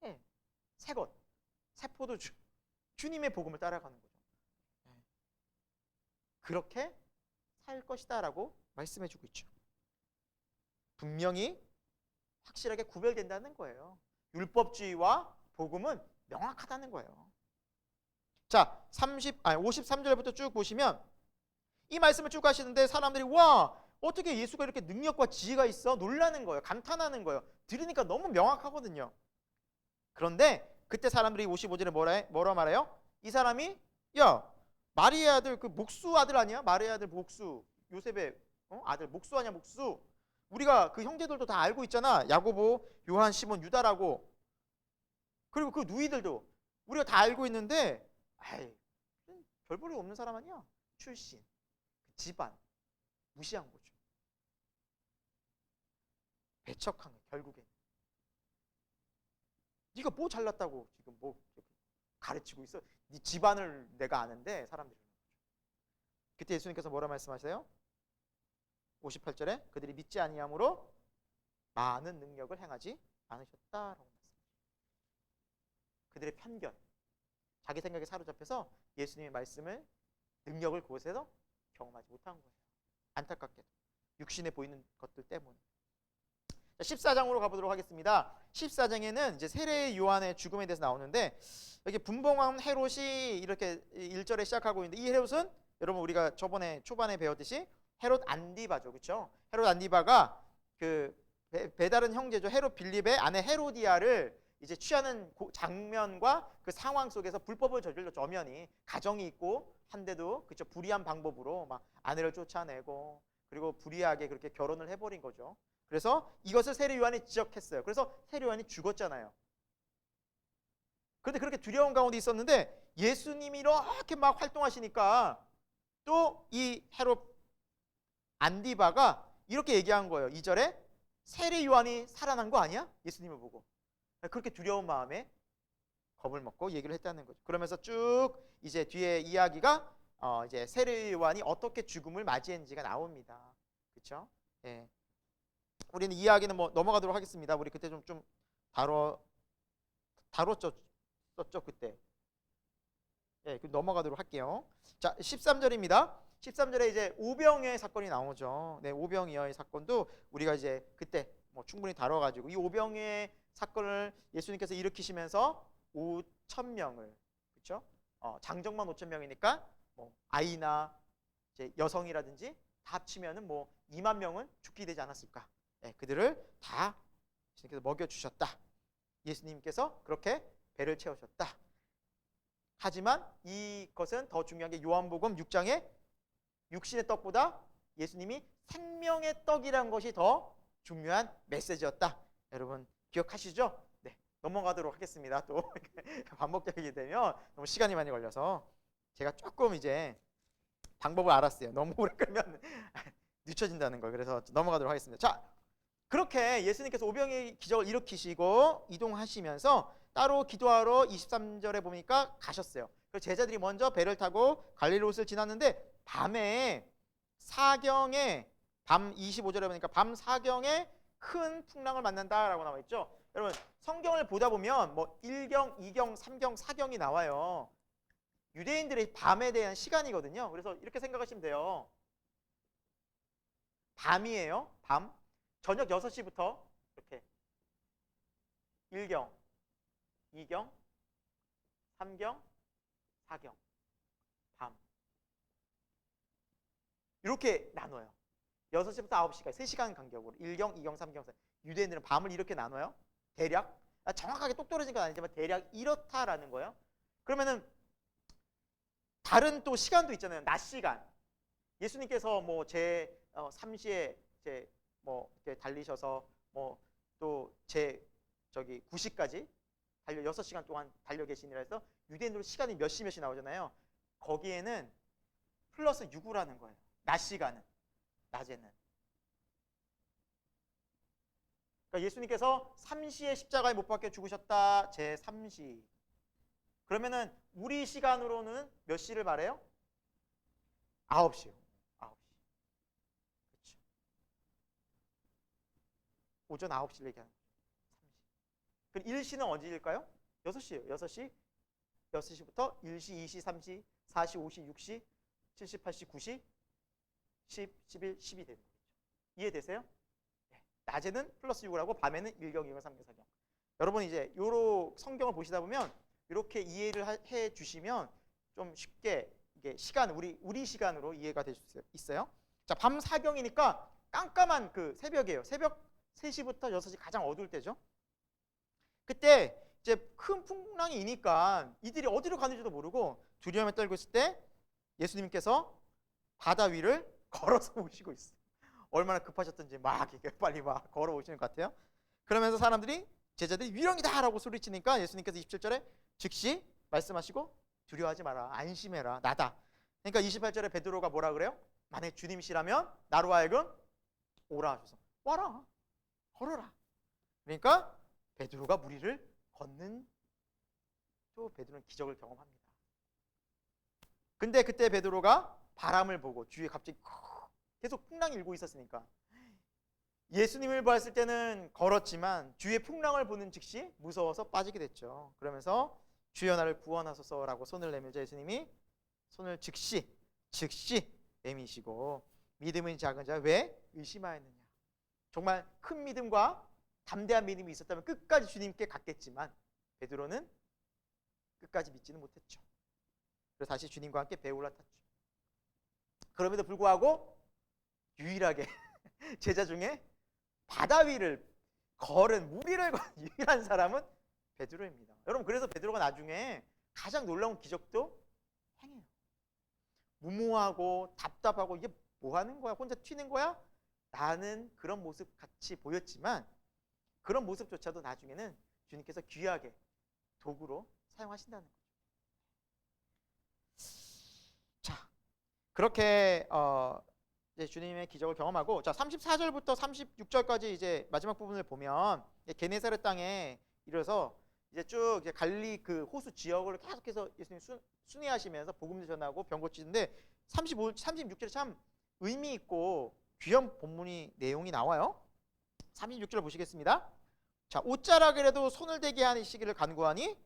네, 새 것, 새 포도주, 주님의 복음을 따라가는 거죠. 네. 그렇게 살 것이다 라고 말씀해주고 있죠. 분명히 확실하게 구별된다는 거예요. 율법주의와 복음은 명확하다는 거예요. 자, 53절부터 쭉 보시면 이 말씀을 쭉 하시는데 사람들이 와, 어떻게 예수가 이렇게 능력과 지혜가 있어? 놀라는 거예요. 감탄하는 거예요. 들으니까 너무 명확하거든요. 그런데 그때 사람들이 55절에 뭐라 말해요? 이 사람이 야, 마리의 아들 그 목수 아들 아니야? 마리의 아들 목수, 요셉의 아들 목수 아니야? 목수. 우리가 그 형제들도 다 알고 있잖아. 야고보, 요한, 시몬, 유다라고. 그리고 그 누이들도 우리가 다 알고 있는데 별 볼일 없는 사람 아니야? 출신, 집안 무시한 거죠. 배척한 거. 결국에 네가 뭐 잘났다고 지금 뭐 가르치고 있어? 네 집안을 내가 아는데 사람들이. 그때 예수님께서 뭐라 말씀하세요? 58절에 그들이 믿지 아니함으로 많은 능력을 행하지 않으셨다라고 말씀하세요. 그들의 편견, 자기 생각에 사로잡혀서 예수님의 말씀을, 능력을 그곳에서 경험하지 못한 거예요. 안타깝게도 육신에 보이는 것들 때문에. 14장으로 가보도록 하겠습니다. 14장에는 이제 세례 요한의 죽음에 대해서 나오는데, 여기 분봉왕 헤롯이 이렇게 1절에 시작하고 있는데, 이 헤롯은 여러분 우리가 저번에 초반에 배웠듯이 헤롯 안디바죠, 그렇죠? 헤롯 안디바가 그 배다른 형제죠, 헤롯 빌립의 아내 헤로디아를 이제 취하는 장면과 그 상황 속에서 불법을 저질렀죠. 엄연히 가정이 있고 한데도, 그렇죠, 불의한 방법으로 막 아내를 쫓아내고 그리고 불의하게 그렇게 결혼을 해버린 거죠. 그래서 이것을 세례 요한이 지적했어요. 그래서 세례 요한이 죽었잖아요. 그런데 그렇게 두려운 가운데 있었는데 예수님이 이렇게 막 활동하시니까 또 이 헤롯 안디바가 이렇게 얘기한 거예요. 2절에 세례 요한이 살아난 거 아니야? 예수님을 보고. 그렇게 두려운 마음에 겁을 먹고 얘기를 했다는 거죠. 그러면서 쭉 이제 뒤에 이야기가 이제 세례 요한이 어떻게 죽음을 맞이했는지가 나옵니다. 그렇죠? 예. 우리는 이 이야기는 뭐 넘어가도록 하겠습니다. 우리 그때 좀 다뤘죠 그때. 예, 그 넘어가도록 할게요. 자, 13절입니다. 13절에 이제 오병이어의 사건이 나오죠. 네, 오병이어의 사건도 우리가 이제 그때 뭐 충분히 다뤄가지고 이 오병이어의 사건을 예수님께서 일으키시면서 5천 명을 그렇죠? 장정만 5천 명이니까 뭐 아이나 이제 여성이라든지 다 합치면은 뭐 2만 명은 죽게 되지 않았을까? 네, 그들을 다 예수님께서 먹여 주셨다. 예수님께서 그렇게 배를 채우셨다. 하지만 이것은 더 중요한 게 요한복음 6장에 육신의 떡보다 예수님이 생명의 떡이라는 것이 더 중요한 메시지였다. 여러분 기억하시죠? 네, 넘어가도록 하겠습니다. 또 반복되게 되면 너무 시간이 많이 걸려서 제가 조금 이제 방법을 알았어요. 너무 오래 끌면 늦춰진다는 걸. 그래서 넘어가도록 하겠습니다. 자, 그렇게 예수님께서 오병이어의 기적을 일으키시고 이동하시면서 따로 기도하러 23절에 보니까 가셨어요. 그래서 제자들이 먼저 배를 타고 갈릴리롯을 지났는데 밤에 사경에 밤 25절에 보니까 밤 사경에 큰 풍랑을 만난다라고 나와 있죠. 여러분 성경을 보다 보면 뭐 1경, 2경, 3경, 4경이 나와요. 유대인들의 밤에 대한 시간이거든요. 그래서 이렇게 생각하시면 돼요. 밤이에요. 밤. 저녁 6시부터 이렇게 1경, 2경, 3경, 4경, 밤. 이렇게 나눠요. 6시부터 9시까지 3시간 간격으로 1경, 2경, 3경. 유대인들은 밤을 이렇게 나눠요. 대략. 정확하게 똑 떨어진 건 아니지만 대략 이렇다라는 거예요. 그러면은 다른 또 시간도 있잖아요. 낮 시간. 예수님께서 뭐 제 3시에 제 뭐 이렇게 달리셔서 뭐 또 제 저기 9시까지 달려 6시간 동안 달려 계시니라 해서 유대인들 시간이 몇 시 나오잖아요. 거기에는 플러스 6이라는 거예요. 낮 시간은. 낮에는. 그러니까 예수님께서 3시에 십자가에 못 박혀 죽으셨다. 제 3시. 그러면은 우리 시간으로는 몇 시를 말해요? 9시요. 9시. 그렇죠. 오전 9시를 얘기하는 거죠. 3시. 그럼 1시는 언제일까요? 6시예요. 6시. 6시부터 1시, 2시, 3시, 4시, 5시, 6시, 7시, 8시, 9시, 10, 11, 12 되는 거죠. 이해되세요? 네. 낮에는 플러스 6을 하고 밤에는 1경, 2경, 3경, 4경. 여러분 이제 요로 성경을 보시다 보면 이렇게 이해를 해 주시면 좀 쉽게 이게 시간 우리 시간으로 이해가 될 수 있어요. 자, 밤 4경이니까 깜깜한 그 새벽이에요. 새벽 3시부터 6시 가장 어두울 때죠. 그때 이제 큰 풍랑이 이니까 이들이 어디로 가는지도 모르고 두려움에 떨고 있을 때 예수님께서 바다 위를 걸어서 오시고 있어요. 얼마나 급하셨던지 막 이렇게 빨리 막 걸어오시는 것 같아요. 그러면서 제자들이 위령이다라고 소리치니까 예수님께서 27절에 즉시 말씀하시고 두려워하지 마라. 안심해라. 나다. 그러니까 28절에 베드로가 뭐라 그래요? 만약 주님이시라면 나로 하여금 오라 하셔서 와라. 걸어라. 그러니까 베드로가 무리를 걷는 또 베드로는 기적을 경험합니다. 근데 그때 베드로가 바람을 보고 주위에 갑자기 계속 풍랑이 일고 있었으니까 예수님을 봤을 때는 걸었지만 주위에 풍랑을 보는 즉시 무서워서 빠지게 됐죠. 그러면서 주여 나를 구원하소서라고 손을 내밀자 예수님이 손을 즉시 내미시고 믿음은 작은 자 왜 의심하였느냐. 정말 큰 믿음과 담대한 믿음이 있었다면 끝까지 주님께 갔겠지만 베드로는 끝까지 믿지는 못했죠. 그래서 다시 주님과 함께 배에 올라탔죠. 그럼에도 불구하고 유일하게 제자 중에 바다 위를 걸은 무리를 건 유일한 사람은 베드로입니다. 여러분 그래서 베드로가 나중에 가장 놀라운 기적도 행해요. 무모하고 답답하고 이게 뭐 하는 거야? 혼자 튀는 거야? 나는 그런 모습 같이 보였지만 그런 모습조차도 나중에는 주님께서 귀하게 도구로 사용하신다는 거죠. 자, 그렇게 이제 주님의 기적을 경험하고 자 34절부터 36절까지 이제 마지막 부분을 보면 게네사렛 땅에 이르러서 이제 쭉 이제 갈릴리 그 호수 지역을 계속해서 예수님 순회하시면서 복음 전하고 병 고치는데 36절에 참 의미 있고 귀한 본문이 내용이 나와요. 36절 보시겠습니다. 자, 옷자락이라도 손을 대게 하시기를 간구하니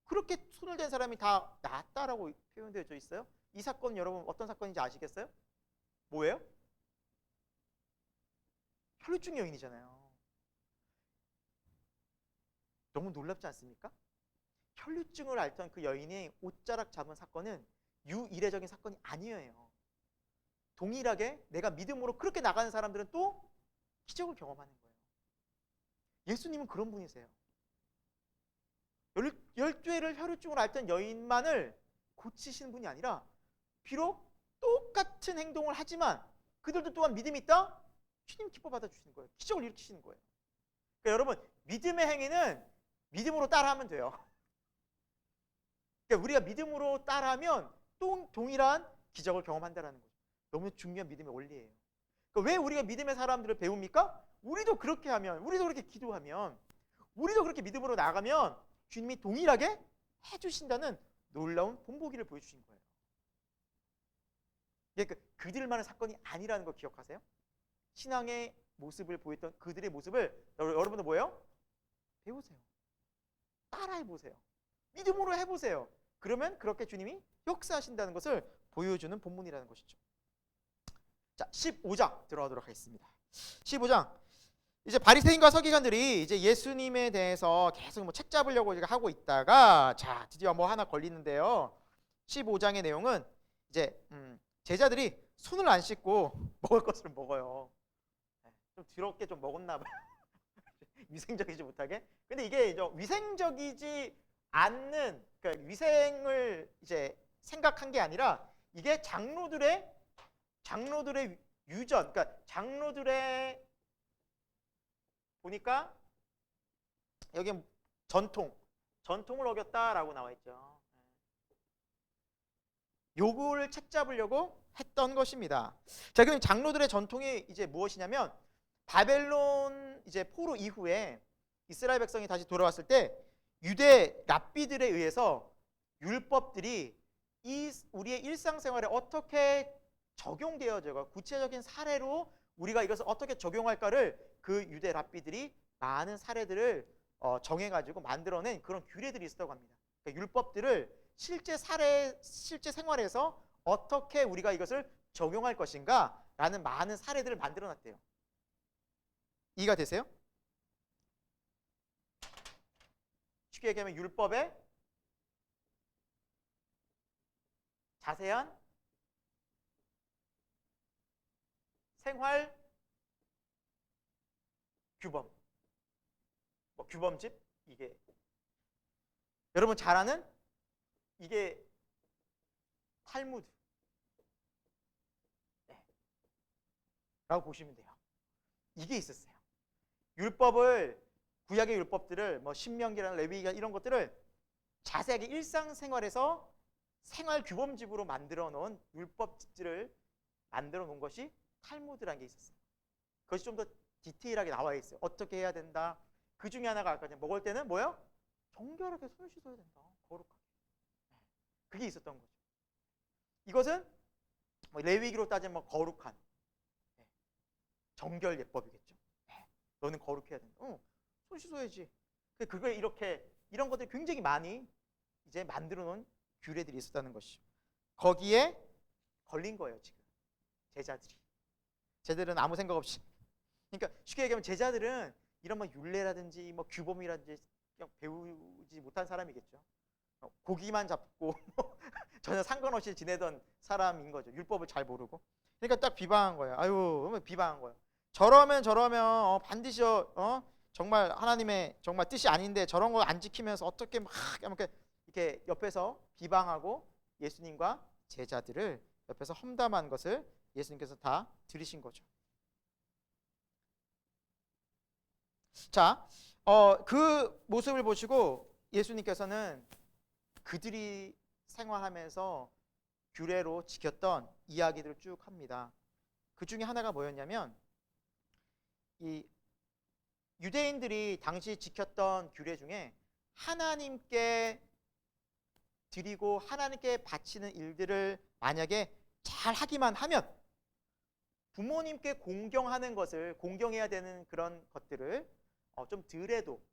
그렇게 손을 댄 사람이 다 낫다라고 표현되어 있어요. 이 사건 여러분 어떤 사건인지 아시겠어요? 뭐예요? 혈루증 여인이잖아요. 너무 놀랍지 않습니까? 혈루증을 앓던 그 여인이 옷자락 잡은 사건은 유이례적인 사건이 아니에요. 동일하게 내가 믿음으로 그렇게 나가는 사람들은 또 기적을 경험하는 거예요. 예수님은 그런 분이세요. 12회를 혈루증을 앓던 여인만을 고치시는 분이 아니라 비록 똑같은 행동을 하지만 그들도 또한 믿음이 있다? 주님 기뻐 받아주시는 거예요. 기적을 일으키시는 거예요. 그러니까 여러분 믿음의 행위는 믿음으로 따라하면 돼요. 그러니까 우리가 믿음으로 따라하면 또 동일한 기적을 경험한다는 거죠. 너무 중요한 믿음의 원리예요. 그러니까 왜 우리가 믿음의 사람들을 배웁니까? 우리도 그렇게 하면, 우리도 그렇게 기도하면, 우리도 그렇게 믿음으로 나가면 주님이 동일하게 해주신다는 놀라운 본보기를 보여주신 거예요. 그러니까 그들만의 사건이 아니라는 거 기억하세요? 신앙의 모습을 보였던 그들의 모습을 여러분들 뭐예요? 배우세요. 따라해보세요. 믿음으로 해보세요. 그러면 그렇게 주님이 역사하신다는 것을 보여주는 본문이라는 것이죠. 자, 15장 들어가도록 하겠습니다. 15장. 이제 바리새인과 서기관들이 이제 예수님에 대해서 계속 뭐 책 잡으려고 하고 있다가 자, 드디어 뭐 하나 걸리는데요. 15장의 내용은 이제 제자들이 손을 안 씻고 먹을 것을 먹어요. 좀 더럽게 좀 먹었나 봐요. 위생적이지 못하게. 근데 이게 위생적이지 않는, 그러니까 위생을 이제 생각한 게 아니라 이게 장로들의 유전, 그러니까 장로들의 보니까 여기 전통을 어겼다라고 나와 있죠. 요거를 책 잡으려고 했던 것입니다. 자, 그럼 장로들의 전통이 이제 무엇이냐면 바벨론 이제 포로 이후에 이스라엘 백성이 다시 돌아왔을 때 유대 랍비들에 의해서 율법들이 우리의 일상생활에 어떻게 적용되어져가 구체적인 사례로 우리가 이것을 어떻게 적용할까를 그 유대 랍비들이 많은 사례들을 정해가지고 만들어낸 그런 규례들이 있었다고 합니다. 그러니까 율법들을 실제 생활에서 어떻게 우리가 이것을 적용할 것인가라는 많은 사례들을 만들어놨대요. 이해가 되세요? 쉽게 얘기하면 율법의 자세한 생활 규범, 뭐 규범집, 이게 여러분 잘 아는 이게 탈무드 라고 보시면 돼요. 이게 있었어요. 구약의 율법들을 뭐 신명기나 레위기 이런 것들을 자세하게 일상생활에서 생활 규범집으로 만들어 놓은 율법집들을 만들어 놓은 것이 탈무드라는 게 있었어요. 그것이 좀 더 디테일하게 나와 있어요. 어떻게 해야 된다. 그 중에 하나가 아까 먹을 때는 뭐예요? 정결하게 손을 씻어야 된다. 거룩하게. 그게 있었던 거죠. 이것은 뭐 레위기로 따지면 뭐 거룩한 정결 예법이겠죠. 너는 거룩해야 된다. 손 씻어야지. 그걸 이런 것들이 굉장히 많이 이제 만들어 놓은 규례들이 있었다는 것이죠. 거기에 걸린 거예요, 지금. 제자들은 아무 생각 없이. 그러니까 쉽게 얘기하면 제자들은 이런 뭐 율례라든지 뭐 규범이라든지 그냥 배우지 못한 사람이겠죠. 고기만 잡고 전혀 상관없이 지내던 사람인 거죠. 율법을 잘 모르고. 그러니까 딱 비방한 거예요. 아유, 비방한 거예요. 저러면 반드시 정말 하나님의 정말 뜻이 아닌데 저런 거 안 지키면서 어떻게 막 이렇게 옆에서 비방하고 예수님과 제자들을 옆에서 험담한 것을 예수님께서 다 들으신 거죠. 자, 그 모습을 보시고 예수님께서는 그들이 생활하면서 규례로 지켰던 이야기들을 쭉 합니다. 그 중에 하나가 뭐였냐면 이 유대인들이 당시 지켰던 규례 중에 하나님께 드리고 하나님께 바치는 일들을 만약에 잘 하기만 하면 부모님께 공경하는 것을 공경해야 되는 그런 것들을 좀 덜해도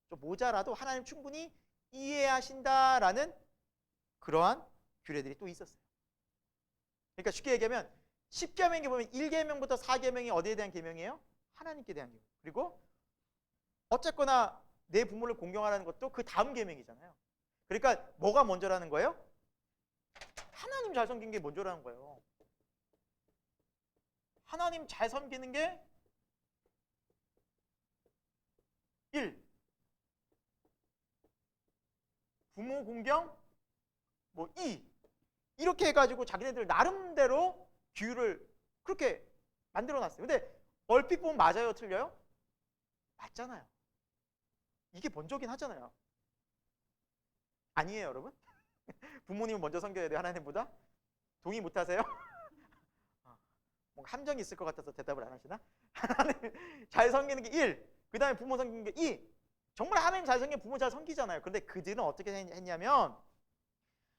좀 모자라도 하나님 충분히 이해하신다라는 그러한 규례들이 또 있었어요. 그러니까 쉽게 얘기하면 10계명에 보면 1계명부터 4계명이 어디에 대한 계명이에요? 하나님께 대한 계명. 그리고 어쨌거나 내 부모를 공경하라는 것도 그 다음 계명이잖아요. 그러니까 뭐가 먼저라는 거예요? 하나님 잘 섬기는 게 먼저라는 거예요. 하나님 잘 섬기는 게 1. 부모 공경 2. 이렇게 해가지고 자기네들 나름대로 규율을 그렇게 만들어놨어요. 근데 얼핏 보면 맞아요? 틀려요? 맞잖아요. 이게 먼저긴 하잖아요. 아니에요, 여러분? 부모님은 먼저 섬겨야 돼요, 하나님보다? 동의 못하세요? 뭔가 함정이 있을 것 같아서 대답을 안 하시나? 하나님 잘 섬기는 게 1, 그 다음에 부모 섬기는 게 2. 정말 하나님 잘 섬기면 부모 잘 섬기잖아요. 그런데 그들은 어떻게 했냐면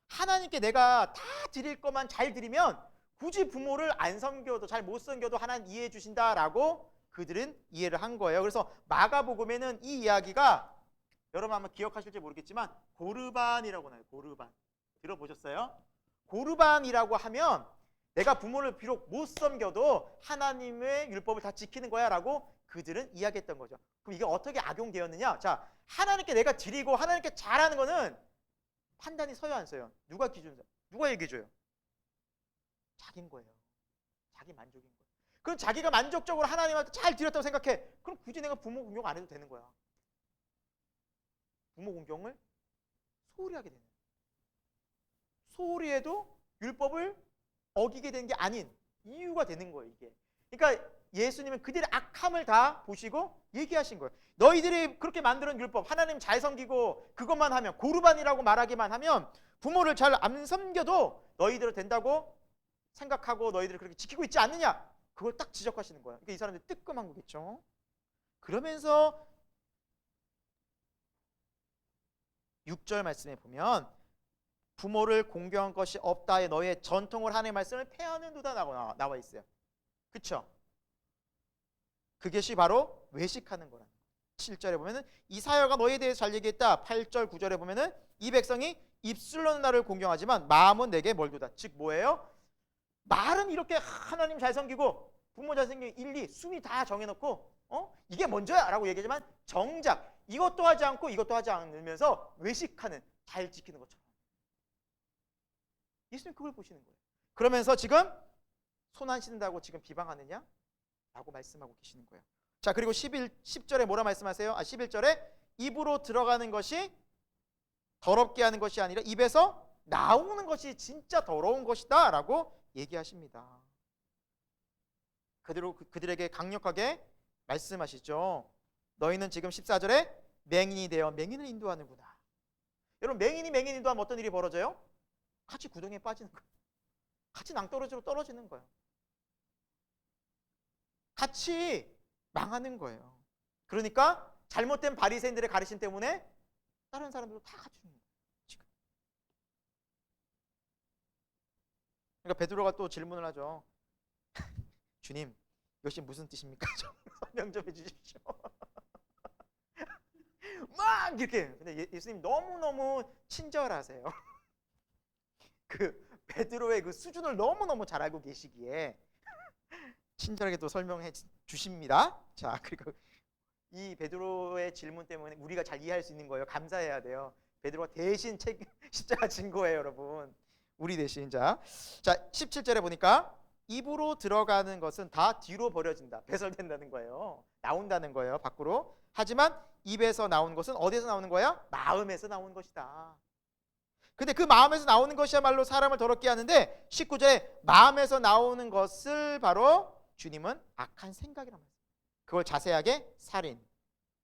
하나님께 내가 다 드릴 것만 잘 드리면 굳이 부모를 안 섬겨도 잘 못 섬겨도 하나님 이해해 주신다라고 그들은 이해를 한 거예요. 그래서 마가복음에는 이 이야기가 여러분 아마 기억하실지 모르겠지만 고르반이라고 나요. 고르반. 들어보셨어요? 고르반이라고 하면 내가 부모를 비록 못 섬겨도 하나님의 율법을 다 지키는 거야 라고 그들은 이야기했던 거죠. 그럼 이게 어떻게 악용되었느냐? 자, 하나님께 내가 드리고 하나님께 잘하는 거는 판단이 서요 안 서요? 누가 기준이야? 누가 얘기해줘요? 자기인 거예요. 자기 만족인 거예요. 그럼 자기가 만족적으로 하나님한테 잘 드렸다고 생각해. 그럼 굳이 내가 부모 공경 안 해도 되는 거야. 부모 공경을 소홀히 하게 되는 거예요. 소홀히 해도 율법을 어기게 된 게 아닌 이유가 되는 거예요, 이게. 그러니까 예수님은 그들의 악함을 다 보시고 얘기하신 거예요. 너희들이 그렇게 만드는 율법, 하나님 잘 섬기고 그것만 하면, 고르반이라고 말하기만 하면 부모를 잘 안 섬겨도 너희들은 된다고 생각하고 너희들을 그렇게 지키고 있지 않느냐? 그걸 딱 지적하시는 거예요. 그러니까 이 사람들이 뜨끔한 거겠죠. 그러면서 6절 말씀에 보면 부모를 공경한 것이 없다에 너의 전통을 하나님의 말씀을 폐하는도다 나와 있어요. 그렇죠? 그것이 바로 외식하는 거라는 거예요. 7절에 보면은 이 사여가 너희에 대해서 잘 얘기했다. 8절 9절에 보면은 이 백성이 입술로는 나를 공경하지만 마음은 내게 멀도다. 즉 뭐예요? 말은 이렇게 하나님 잘 섬기고 부모 잘 섬기고 1, 2 순위 다 정해놓고 이게 먼저야 라고 얘기하지만 정작 이것도 하지 않고 이것도 하지 않으면서 외식하는, 잘 지키는 것처럼. 예수님 그걸 보시는 거예요. 그러면서 지금 손 안 씻는다고 지금 비방하느냐? 라고 말씀하고 계시는 거예요. 자, 그리고 10절에 뭐라 말씀하세요? 11절에 입으로 들어가는 것이 더럽게 하는 것이 아니라 입에서 나오는 것이 진짜 더러운 것이다 라고 얘기하십니다. 그들에게 강력하게 말씀하시죠. 너희는 지금 14절에 맹인이 되어 맹인을 인도하는구나. 여러분 맹인이 맹인 인도하면 어떤 일이 벌어져요? 같이 구덩이에 빠지는 거예요. 같이 낭떠러지로 떨어지는 거예요. 같이 망하는 거예요. 그러니까 잘못된 바리새인들의 가르침 때문에 다른 사람들도 다 같이 죽는 거예요. 지금. 그러니까 베드로가 또 질문을 하죠. 주님, 이것이 무슨 뜻입니까? 좀 설명 좀 해주십시오. 막 이렇게. 근데 예수님 너무너무 친절하세요. 그 베드로의 그 수준을 너무너무 잘 알고 계시기에 친절하게 또 설명해 주십니다. 자, 그리고 이 베드로의 질문 때문에 우리가 잘 이해할 수 있는 거예요. 감사해야 돼요. 베드로가 대신 십자가 진 거예요, 여러분. 우리 대신. 자, 17절에 보니까 입으로 들어가는 것은 다 뒤로 버려진다. 배설된다는 거예요. 나온다는 거예요, 밖으로. 하지만 입에서 나온 것은 어디에서 나오는 거야? 마음에서 나오는 것이다. 근데 그 마음에서 나오는 것이야말로 사람을 더럽게 하는데 19절에 마음에서 나오는 것을 바로 주님은 악한 생각이란 말이에요. 그걸 자세하게 살인,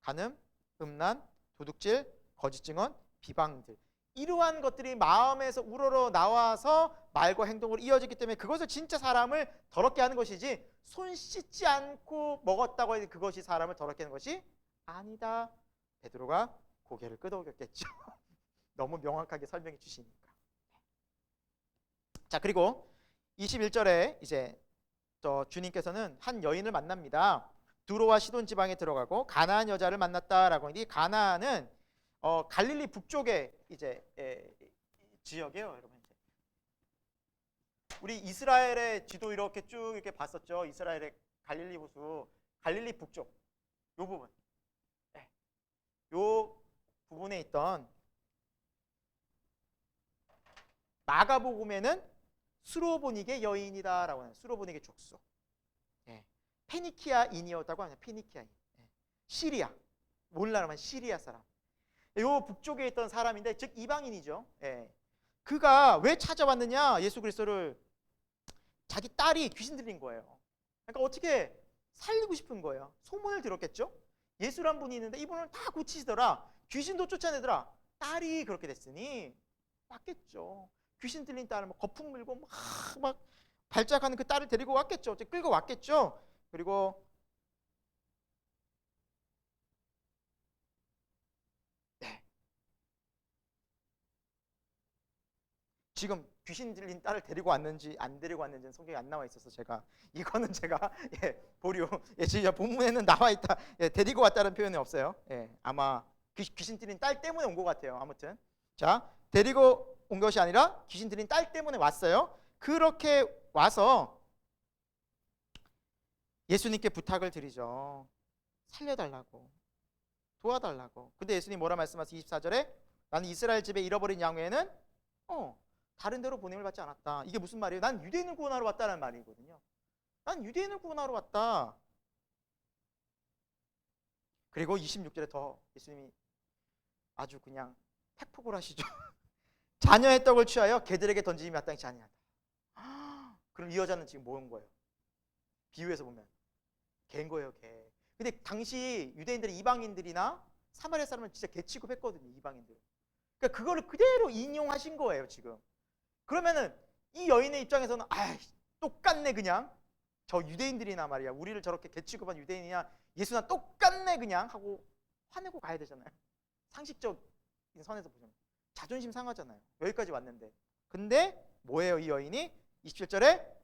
간음, 음란, 도둑질, 거짓 증언, 비방들, 이러한 것들이 마음에서 우러러 나와서 말과 행동으로 이어지기 때문에 그것을 진짜 사람을 더럽게 하는 것이지 손 씻지 않고 먹었다고 해서 그것이 사람을 더럽게 하는 것이 아니다. 베드로가 고개를 끄덕였겠죠. 너무 명확하게 설명해 주시니까. 자, 그리고 21절에 이제 주님께서는 한 여인을 만납니다. 두로와 시돈 지방에 들어가고 가나안 여자를 만났다라고 하니, 가나안은 갈릴리 북쪽의 이제 지역이에요, 여러분. 우리 이스라엘의 지도 이렇게 쭉 이렇게 봤었죠. 이스라엘의 갈릴리 호수, 갈릴리 북쪽 요 부분, 요 부분에 있던 마가복음에는 수로보닉의 여인이다라고 하는, 수로보닉의 족속, 페니키아인이었다고 하냐. 페니키아인, 시리아, 몰라라면 시리아 사람, 요 북쪽에 있던 사람인데, 즉 이방인이죠. 그가 왜 찾아왔느냐? 예수 그리스도를. 자기 딸이 귀신 들린 거예요. 그러니까 어떻게 살리고 싶은 거예요. 소문을 들었겠죠. 예수란 분이 있는데 이분을 다 고치시더라, 귀신도 쫓아내더라, 딸이 그렇게 됐으니 왔겠죠. 귀신 들린 딸을 막 거품 물고 막 발작하는 그 딸을 데리고 왔겠죠. 끌고 왔겠죠. 그리고 지금 귀신 들린 딸을 데리고 왔는지 안 데리고 왔는지는 성경에 안 나와 있어서 이거는 제가 보류, 지금 본문에는 나와 있다. 데리고 왔다는 표현이 없어요. 아마 귀신 들린 딸 때문에 온 것 같아요. 아무튼 자, 데리고 온 것이 아니라 귀신 들린 딸 때문에 왔어요. 그렇게 와서 예수님께 부탁을 드리죠. 살려달라고, 도와달라고. 근데 예수님 뭐라 말씀하세요? 24절에 나는 이스라엘 집에 잃어버린 양 외에는 다른 데로 보냄을 받지 않았다. 이게 무슨 말이에요? 난 유대인을 구원하러 왔다는 말이거든요. 난 유대인을 구원하러 왔다. 그리고 26절에 더 예수님이 아주 그냥 팩폭을 하시죠. 자녀의 떡을 취하여 개들에게 던지니 마땅치 아니하다. 그럼 이 여자는 지금 뭐 한 거예요? 비유해서 보면 개인 거예요, 개. 근데 당시 유대인들이 이방인들이나 사마리아 사람은 진짜 개 취급했거든요, 이방인들. 그러니까 그거를 그대로 인용하신 거예요, 지금. 그러면은 이 여인의 입장에서는 똑같네, 그냥 저 유대인들이나 말이야, 우리를 저렇게 개 취급한 유대인이냐, 예수나 똑같네 그냥 하고 화내고 가야 되잖아요. 상식적인 선에서 보면 자존심 상하잖아요. 여기까지 왔는데. 근데 뭐예요, 이 여인이? 27절에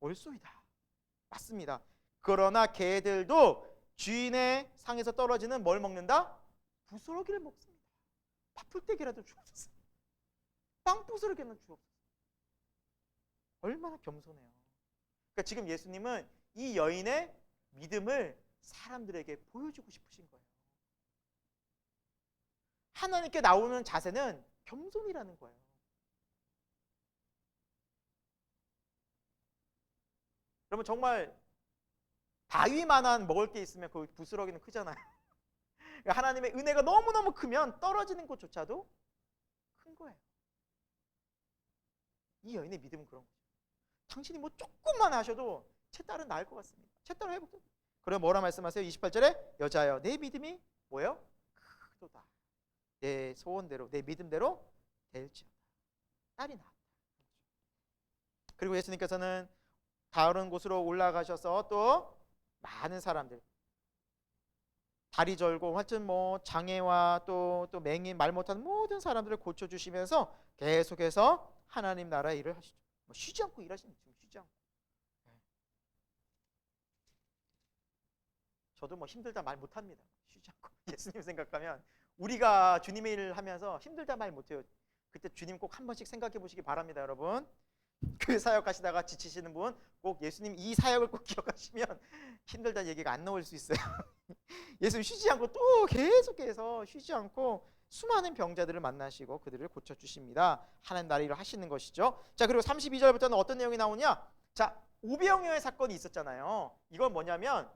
올소이다. 맞습니다. 그러나 개들도 주인의 상에서 떨어지는 뭘 먹는다? 부스러기를 먹습니다. 밥풀떼기라도 주옵소서. 빵부스러기는 주옵소서. 얼마나 겸손해요. 그러니까 지금 예수님은 이 여인의 믿음을 사람들에게 보여주고 싶으신 거예요. 하나님께 나오는 자세는 겸손이라는 거예요. 여러분, 정말 바위만한 먹을 게 있으면 그 부스러기는 크잖아요. 그러니까 하나님의 은혜가 너무너무 크면 떨어지는 것조차도 큰 거예요. 이 여인의 믿음은 그런 거죠. 당신이 뭐 조금만 하셔도 제 딸은 나을 것 같습니다. 제 딸은 회복돼. 그래 뭐라 말씀하세요? 28절에 여자여 내 믿음이 뭐예요? 크도다. 내 소원대로, 내 믿음대로 될지어다. 딸이 나았다. 그리고 예수님께서는 다른 곳으로 올라가셔서 또 많은 사람들, 다리 절고 하여튼 뭐 장애와 또 맹인, 말 못하는 모든 사람들을 고쳐주시면서 계속해서 하나님 나라의 일을 하시죠. 쉬지 않고 일하시는 거죠. 쉬지 않고. 저도 뭐 힘들다 말 못합니다. 쉬지 않고. 예수님 생각하면 우리가 주님의 일을 하면서 힘들다 말 못해요. 그때 주님 꼭 한 번씩 생각해 보시기 바랍니다, 여러분. 그 사역 하시다가 지치시는 분 꼭 예수님 이 사역을 꼭 기억하시면 힘들다는 얘기가 안 나올 수 있어요. 예수님 쉬지 않고 또 계속해서 쉬지 않고 수많은 병자들을 만나시고 그들을 고쳐주십니다. 하나님 나라의 일을 하시는 것이죠. 자, 그리고 32절부터는 어떤 내용이 나오냐? 자, 오병이어의 사건이 있었잖아요. 이건 뭐냐면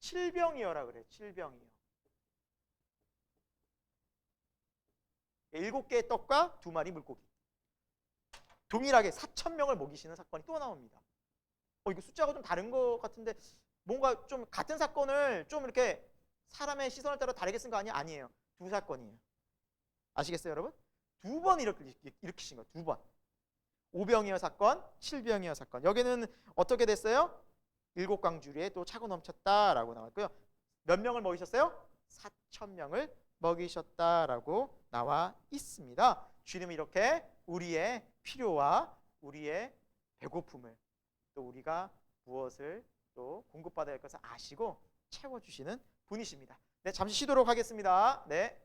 칠병이어라 그래요. 칠병이어. 7개의 떡과 2마리 물고기. 동일하게 4,000명을 먹이시는 사건이 또 나옵니다. 이거 숫자가 좀 다른 것 같은데 뭔가 좀 같은 사건을 좀 이렇게 사람의 시선을 따라 다르게 쓴 거 아니야? 아니에요. 두 사건이에요. 아시겠어요, 여러분? 2번 일으키신 거예요. 2번. 오병이어 사건, 칠병이어 사건. 여기는 어떻게 됐어요? 7광주리에 또 차고 넘쳤다라고 나왔고요. 몇 명을 먹이셨어요? 4,000명을 먹이셨다라고 나와 있습니다. 주님이 이렇게 우리의 필요와 우리의 배고픔을 또 우리가 무엇을 또 공급받아야 할 것을 아시고 채워주시는 분이십니다. 네, 잠시 쉬도록 하겠습니다. 네.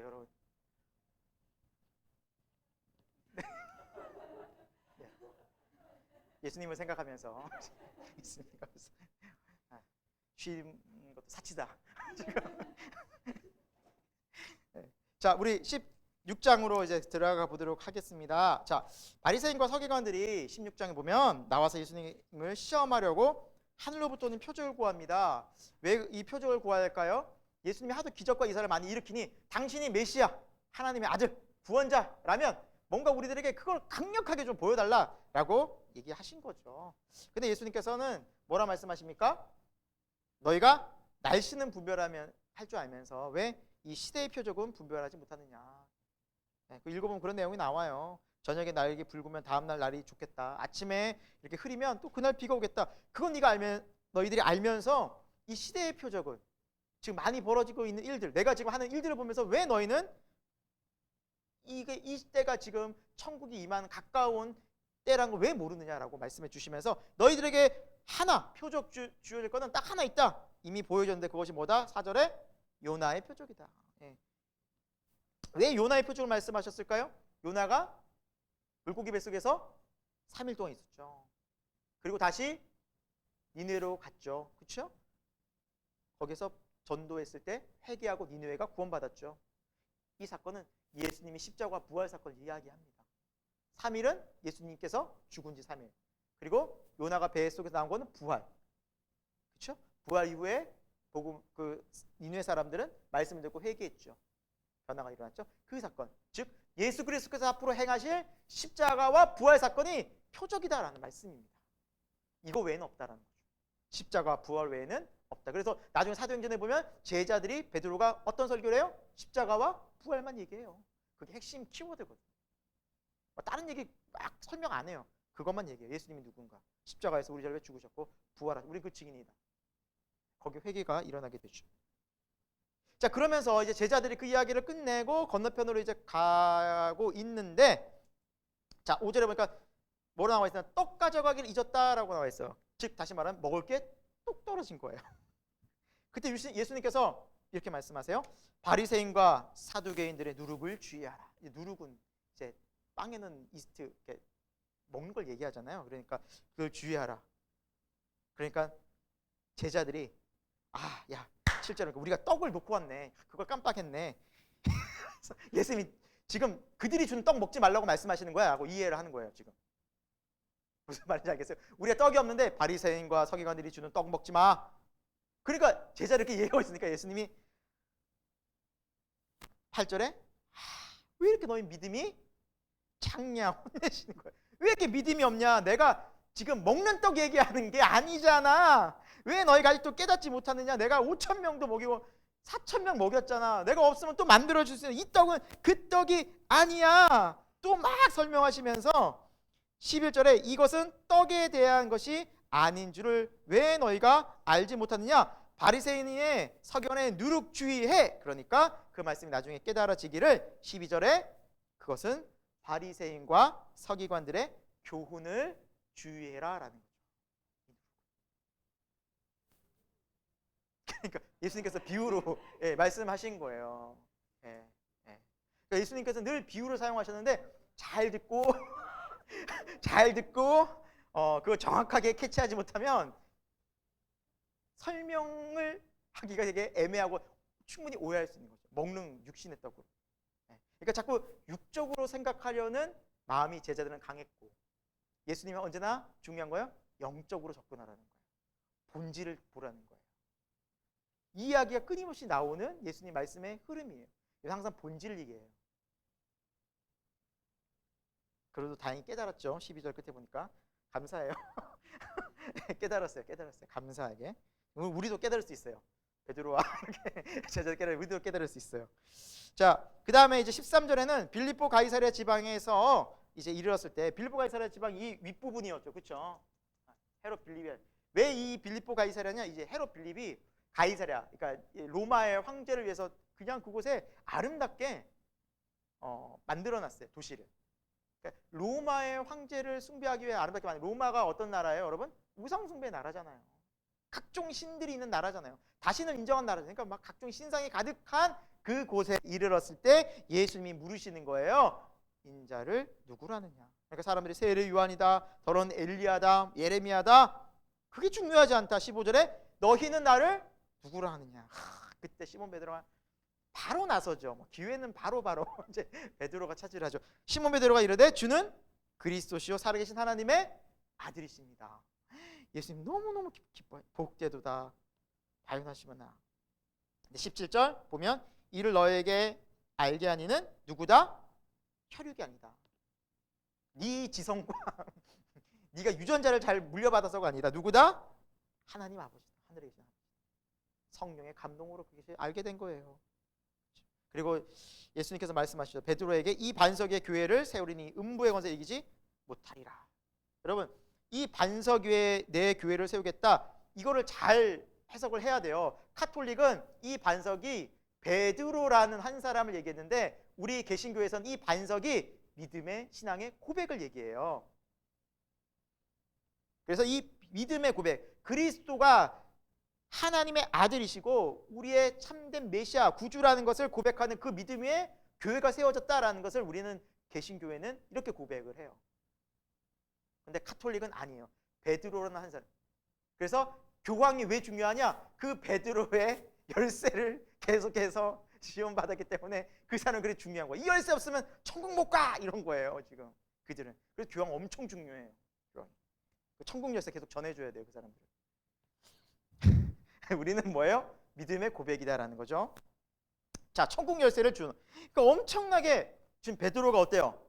네, 여러분. 네. 예수님을 생각하면서 쉬는 것도 사치다. 네. 자, 우리 16장으로 이제 들어가 보도록 하겠습니다. 자, 바리새인과 서기관들이 16장에 보면 나와서 예수님을 시험하려고 하늘로부터 오는 표적을 구합니다. 왜 이 표적을 구할까요? 예수님이 하도 기적과 이사를 많이 일으키니 당신이 메시아, 하나님의 아들, 구원자라면 뭔가 우리들에게 그걸 강력하게 좀 보여달라라고 얘기하신 거죠. 근데 예수님께서는 뭐라 말씀하십니까? 너희가 날씨는 분별하면 할 줄 알면서 왜 이 시대의 표적은 분별하지 못하느냐. 네, 그 읽어보면 그런 내용이 나와요. 저녁에 날개 붉으면 다음날 날이 좋겠다. 아침에 이렇게 흐리면 또 그날 비가 오겠다. 그건 너희들이 알면서 이 시대의 표적을 지금 많이 벌어지고 있는 일들, 내가 지금 하는 일들을 보면서 왜 너희는 이 때가 지금 천국이 임하는 가까운 때라는 걸 왜 모르느냐라고 말씀해 주시면서 너희들에게 하나 표적 주어질 거는 딱 하나 있다. 이미 보여줬는데 그것이 뭐다? 4절에 요나의 표적이다. 예. 왜 요나의 표적을 말씀하셨을까요? 요나가 물고기 뱃속에서 3일 동안 있었죠. 그리고 다시 니느웨로 갔죠. 그렇죠? 거기서 전도했을 때 회개하고 니느웨가 구원받았죠. 이 사건은 예수님이 십자가 부활 사건을 이야기합니다. 3일은 예수님께서 죽은 지 3일. 그리고 요나가 배 속에서 나온 거는 부활. 그렇죠? 부활 이후에 복음 니느웨 사람들은 말씀을 듣고 회개했죠. 변화가 일어났죠. 그 사건, 즉 예수 그리스도께서 앞으로 행하실 십자가와 부활 사건이 표적이다라는 말씀입니다. 이거 외에는 없다라는 거죠. 십자가 부활 외에는 없다. 그래서 나중에 사도행전에 보면 제자들이 베드로가 어떤 설교를 해요? 십자가와 부활만 얘기해요. 그게 핵심 키워드거든요. 다른 얘기 막 설명 안 해요. 그것만 얘기해요. 예수님이 누군가, 십자가에서 우리 자를 위해 죽으셨고 부활하셨고 우리 그 증인이다. 거기 회개가 일어나게 되죠. 자, 그러면서 이제 제자들이 그 이야기를 끝내고 건너편으로 이제 가고 있는데, 자 5절에 보니까 뭐로 나와 있으냐? 떡 가져가기를 잊었다라고 나와 있어요. 즉 다시 말하면 먹을 게 뚝 떨어진 거예요. 그때 예수님께서 이렇게 말씀하세요. 바리새인과 사두개인들의 누룩을 주의하라. 누룩은 이제 빵에는 이스트 이렇게 먹는 걸 얘기하잖아요. 그러니까 그걸 주의하라. 그러니까 제자들이 야 7절에 우리가 떡을 놓고 왔네. 그걸 깜빡했네. 예수님이 지금 그들이 준 떡 먹지 말라고 말씀하시는 거야 하고 이해를 하는 거예요. 지금 무슨 말인지 알겠어요? 우리가 떡이 없는데 바리새인과 서기관들이 주는 떡 먹지 마. 그러니까 제자들 이렇게 얘기하고 있으니까 예수님이 8절에 왜 이렇게 너희 믿음이 작냐 혼내시는 거예요. 왜 이렇게 믿음이 없냐? 내가 지금 먹는 떡 얘기하는 게 아니잖아. 왜 너희가 아직도 깨닫지 못하느냐? 내가 5,000명도 먹이고 4,000명 먹였잖아. 내가 없으면 또 만들어줄 수 있는 이 떡은 그 떡이 아니야. 또 막 설명하시면서 11절에 이것은 떡에 대한 것이 아닌 줄을 왜 너희가 알지 못하느냐? 바리새인의 서견에 누룩 주의해. 그러니까 그 말씀이 나중에 깨달아지기를 12절에 그것은 바리새인과 서기관들의 교훈을 주의해라라는 거죠. 그러니까 예수님께서 비유로 말씀하신 거예요. 그러니까 예수님께서 늘 비유를 사용하셨는데 잘 듣고 잘 듣고 그거 정확하게 캐치하지 못하면 설명을 하기가 되게 애매하고 충분히 오해할 수 있는 거죠. 먹는 육신의 떡으로. 그러니까 자꾸 육적으로 생각하려는 마음이 제자들은 강했고 예수님은 언제나 중요한 거예요. 영적으로 접근하라는 거예요. 본질을 보라는 거예요. 이 이야기가 끊임없이 나오는 예수님 말씀의 흐름이에요. 항상 본질을 얘기해요. 그래도 다행히 깨달았죠. 12절 끝에 보니까 감사해요. 깨달았어요. 감사하게. 우리도 깨달을 수 있어요. 베드로와 제자들 깨달을 우리도 깨달을 수 있어요. 자, 그 다음에 이제 13절에는 빌립보 가이사랴 지방에서 이제 이르렀을 때 빌립보 가이사랴 지방 이 윗부분이었죠. 그렇죠? 헤롯 빌립이 왜 이 빌립보 가이사랴냐? 이제 헤롯 빌립이 가이사랴, 그러니까 로마의 황제를 위해서 그냥 그곳에 아름답게 만들어놨어요. 도시를. 그러니까 로마의 황제를 숭배하기 위해 아름답게 만든 로마가 어떤 나라예요, 여러분? 우상 숭배 나라잖아요. 각종 신들이 있는 나라잖아요. 다신을 인정한 나라잖아요. 그러니까 막 각종 신상이 가득한 그곳에 이르렀을 때 예수님이 물으시는 거예요. 인자를 누구라느냐? 그러니까 사람들이 세례 요한이다, 더러운 엘리야다, 예레미야다. 그게 중요하지 않다. 15절에 너희는 나를 누구라 하느냐? 그때 시몬 베드로가 바로 나서죠. 기회는 바로 이제 베드로가 차지를 하죠. 시몬 베드로가 이르되 주는 그리스도시요 살아계신 하나님의 아들이십니다. 예수님 너무너무 기뻐요. 복되도다. 바요나시구나. 17절 보면 이를 너에게 알게 하니는 누구다? 혈육이 아니다. 네 지성과 네가 유전자를 잘 물려받아서가 아니다. 누구다? 하나님 아버지다. 하늘에 계신 아버지. 성령의 감동으로 그것이 알게 된 거예요. 그리고 예수님께서 말씀하시죠. 베드로에게 이 반석의 교회를 세우리니 음부의 권세 이기지 못하리라. 여러분, 이 반석 위에 내 교회를 세우겠다. 이거를 잘 해석을 해야 돼요. 카톨릭은 이 반석이 베드로라는 한 사람을 얘기했는데 우리 개신교에서는 이 반석이 믿음의 신앙의 고백을 얘기해요. 그래서 이 믿음의 고백, 그리스도가 하나님의 아들이시고 우리의 참된 메시아 구주라는 것을 고백하는 그 믿음 위에 교회가 세워졌다라는 것을 우리는 개신교회는 이렇게 고백을 해요. 근데 카톨릭은 아니에요. 베드로라는 한 사람. 그래서 교황이 왜 중요하냐? 그 베드로의 열쇠를 계속해서 지원받았기 때문에 그 사람은 그게 중요한 거예요. 이 열쇠 없으면 천국 못 가! 이런 거예요. 지금 그들은. 그래서 교황 엄청 중요해요. 교황이. 천국 열쇠 계속 전해줘야 돼요. 그 사람들. 우리는 뭐예요? 믿음의 고백이다라는 거죠. 자, 천국 열쇠를 주는. 그러니까 엄청나게 지금 베드로가 어때요?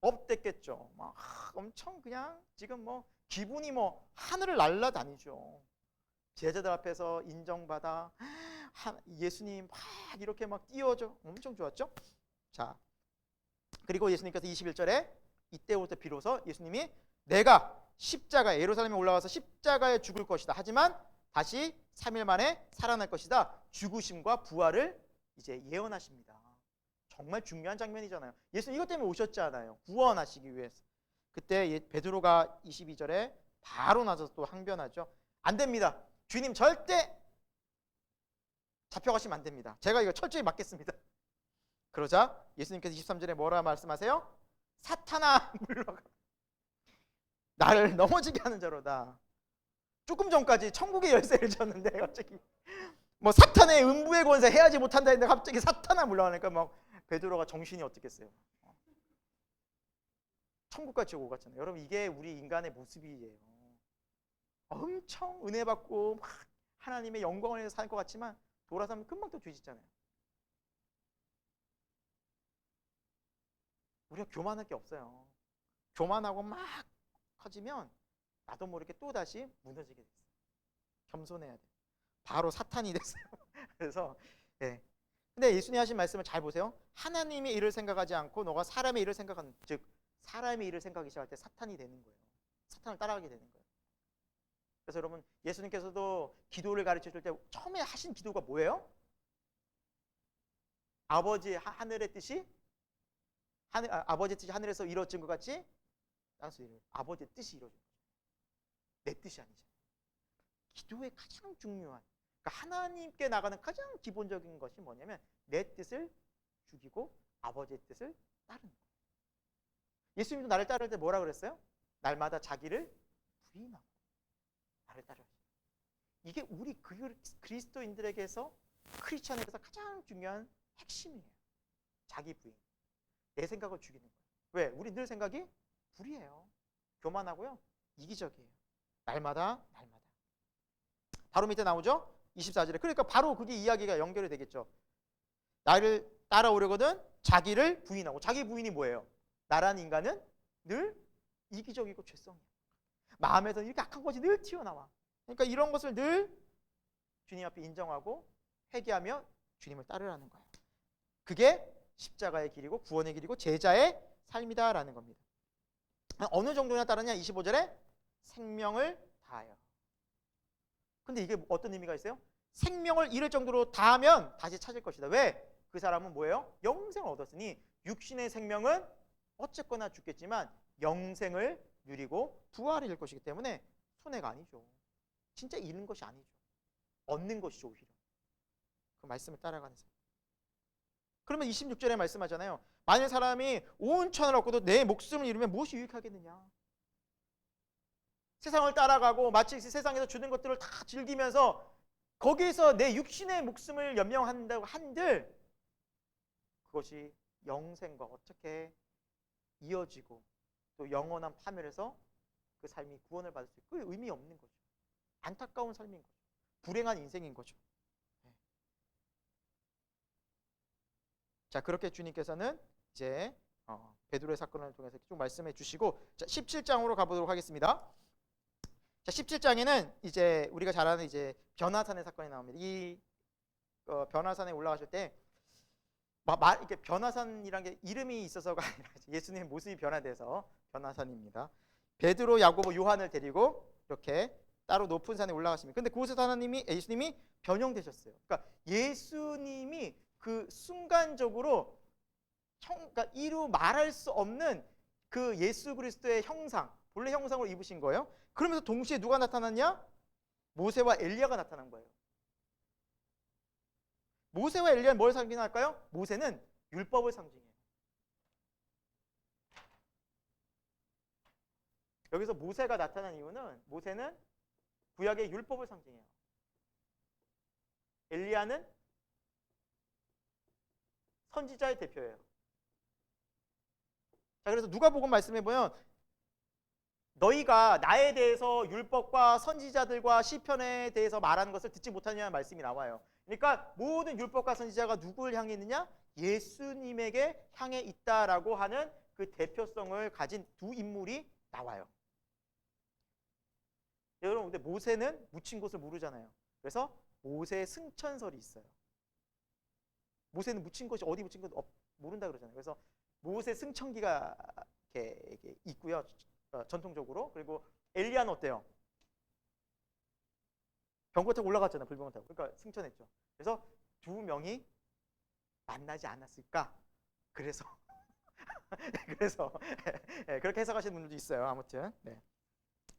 업됐겠죠. 막 엄청 그냥 지금 뭐 기분이 뭐 하늘을 날아다니죠. 제자들 앞에서 인정받아 예수님 막 이렇게 막 띄워줘. 엄청 좋았죠. 자, 그리고 예수님께서 21절에 이때부터 비로소 예수님이 내가 십자가에 예루살렘에 올라와서 십자가에 죽을 것이다. 하지만 다시 3일 만에 살아날 것이다. 죽으심과 부활을 이제 예언하십니다. 정말 중요한 장면이잖아요. 예수님 이것 때문에 오셨잖아요. 구원하시기 위해서. 그때 베드로가 22절에 바로 나서서 또 항변하죠. 안 됩니다. 주님 절대 잡혀가시면 안 됩니다. 제가 이거 철저히 막겠습니다. 그러자 예수님께서 23절에 뭐라 말씀하세요? 사탄아 물러가. 나를 넘어지게 하는 자로다. 조금 전까지 천국의 열쇠를 줬는데 갑자기 뭐 사탄의 음부의 권세 해야지 못한다 했는데 갑자기 사탄아 물러가니까 막 베드로가 정신이 어떻겠어요. 천국까지 오고 갔잖아요. 여러분 이게 우리 인간의 모습이에요. 엄청 은혜 받고 막 하나님의 영광을 위해서 살 것 같지만 돌아서면 금방 또 뒤지잖아요. 우리가 교만할 게 없어요. 교만하고 막 커지면 나도 모르게 또 다시 무너지게 됐어요. 겸손해야 돼요. 바로 사탄이 됐어요. 그래서 네. 근데 예수님 하신 말씀을 잘 보세요. 하나님의 일을 생각하지 않고 너가 사람의 일을 생각하는, 즉 사람의 일을 생각하기 시작할 때 사탄이 되는 거예요. 사탄을 따라가게 되는 거예요. 그래서 여러분 예수님께서도 기도를 가르쳐 줄 때 처음에 하신 기도가 뭐예요? 아버지 하늘의 뜻이 아버지의 뜻이 하늘에서 이루어진 것 같이 땅에서 아버지의 뜻이 이루어진 거죠. 내 뜻이 아니잖아요. 기도의 가장 중요한, 그러니까 하나님께 나가는 가장 기본적인 것이 뭐냐면 내 뜻을 죽이고 아버지의 뜻을 따르는 거예요. 예수님도 나를 따를 때 뭐라 그랬어요? 날마다 자기를 부인하고 나를 따르라. 이게 우리 그리스도인들에게서 크리스천에게서 가장 중요한 핵심이에요. 자기 부인. 내 생각을 죽이는 거예요. 왜? 우리 늘 생각이 불이에요. 교만하고요. 이기적이에요. 날마다. 바로 밑에 나오죠? 24절에. 그러니까 바로 그게 이야기가 연결이 되겠죠. 나를 따라오려거든 자기를 부인하고. 자기 부인이 뭐예요? 나라는 인간은 늘 이기적이고 죄성이에요. 마음에서 이렇게 악한 것이 늘 튀어나와. 그러니까 이런 것을 늘 주님 앞에 인정하고 회개하며 주님을 따르라는 거예요. 그게 십자가의 길이고 구원의 길이고 제자의 삶이다라는 겁니다. 어느 정도나 따르냐? 25절에 생명을 다하여. 근데 이게 어떤 의미가 있어요? 생명을 잃을 정도로 다하면 다시 찾을 것이다. 왜? 그 사람은 뭐예요? 영생을 얻었으니 육신의 생명은 어쨌거나 죽겠지만 영생을 누리고 부활을 잃을 것이기 때문에 손해가 아니죠. 진짜 잃는 것이 아니죠. 얻는 것이죠. 오히려. 그 말씀을 따라가는 삶. 그러면 26절에 말씀하잖아요. 만일 사람이 온 천을 얻고도 내 목숨을 잃으면 무엇이 유익하겠느냐. 세상을 따라가고 마치 세상에서 주는 것들을 다 즐기면서 거기에서 내 육신의 목숨을 연명한다고 한들 그것이 영생과 어떻게 이어지고 또 영원한 파멸에서 그 삶이 구원을 받을 수 있고 그 의미 없는 거죠. 안타까운 삶인 거죠. 불행한 인생인 거죠. 자, 그렇게 주님께서는 이제 베드로의 사건을 통해서 쭉 말씀해 주시고, 자, 17장으로 가보도록 하겠습니다. 자, 17장에는 이제 우리가 잘 아는 이제 변화산의 사건이 나옵니다. 이 변화산에 올라가실 때 이렇게 변화산이란 게 이름이 있어서가 아니라 예수님의 모습이 변화돼서 변화산입니다. 베드로, 야고보, 요한을 데리고 이렇게 따로 높은 산에 올라가십니다. 근데 그곳에서 예수님이 변형되셨어요. 그러니까 예수님이 그 순간적으로 그러니까 이루 말할 수 없는 그 예수 그리스도의 형상, 본래 형상으로 입으신 거예요. 그러면서 동시에 누가 나타났냐? 모세와 엘리야가 나타난 거예요. 모세와 엘리야는 뭘 상징할까요? 모세는 율법을 상징해요. 여기서 모세가 나타난 이유는 모세는 구약의 율법을 상징해요. 엘리야는 선지자의 대표예요. 자, 그래서 누가복음 말씀해 보면 너희가 나에 대해서 율법과 선지자들과 시편에 대해서 말하는 것을 듣지 못하냐는 말씀이 나와요. 그러니까 모든 율법과 선지자가 누구를 향해 있느냐? 예수님에게 향해 있다라고 하는 그 대표성을 가진 두 인물이 나와요. 여러분, 근데 모세는 묻힌 곳을 모르잖아요. 그래서 모세 승천설이 있어요. 모세는 묻힌 곳이 어디 묻힌 곳 모른다 그러잖아요. 그래서 모세 승천기가 이렇게 있고요. 전통적으로. 그리고 엘리야는 어때요? 병거 타고 올라갔잖아요. 불병거 타고. 그러니까 승천했죠. 그래서 두 명이 만나지 않았을까? 그래서 그렇게 해석하시는 분들도 있어요. 아무튼. 네.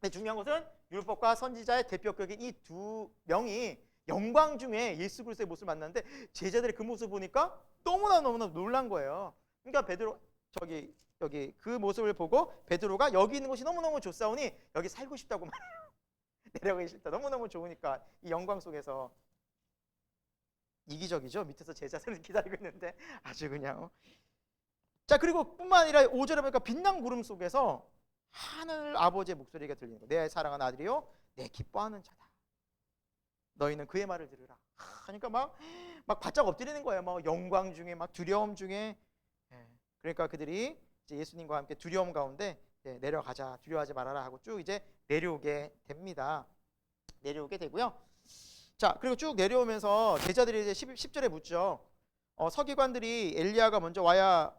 근데 중요한 것은 율법과 선지자의 대표격인 이 두 명이 영광 중에 예수 그리스도의 모습을 만났는데 제자들이 그 모습을 보니까 너무나 놀란 거예요. 그러니까 베드로 여기 그 모습을 보고 베드로가 여기 있는 곳이 너무너무 좋사오니 여기 살고 싶다고 말해요. 내려가기 싫다. 너무너무 좋으니까 이 영광 속에서. 이기적이죠. 밑에서 제자들은 기다리고 있는데 아주 그냥. 자, 그리고 뿐만 아니라 5절에 보니까 빛난 구름 속에서 하늘 아버지의 목소리가 들리는 거예요. 내 사랑하는 아들이요 내 기뻐하는 자다. 너희는 그의 말을 들으라. 그러니까 막 바짝 엎드리는 거예요. 막 영광 중에 막 두려움 중에. 그러니까 그들이 이제 예수님과 함께 두려움 가운데 내려가자, 두려워하지 말아라 하고 쭉 이제 내려오게 됩니다. 내려오게 되고요. 자, 그리고 쭉 내려오면서 제자들이 이제 10절에 묻죠. 서기관들이 엘리야가 먼저 와야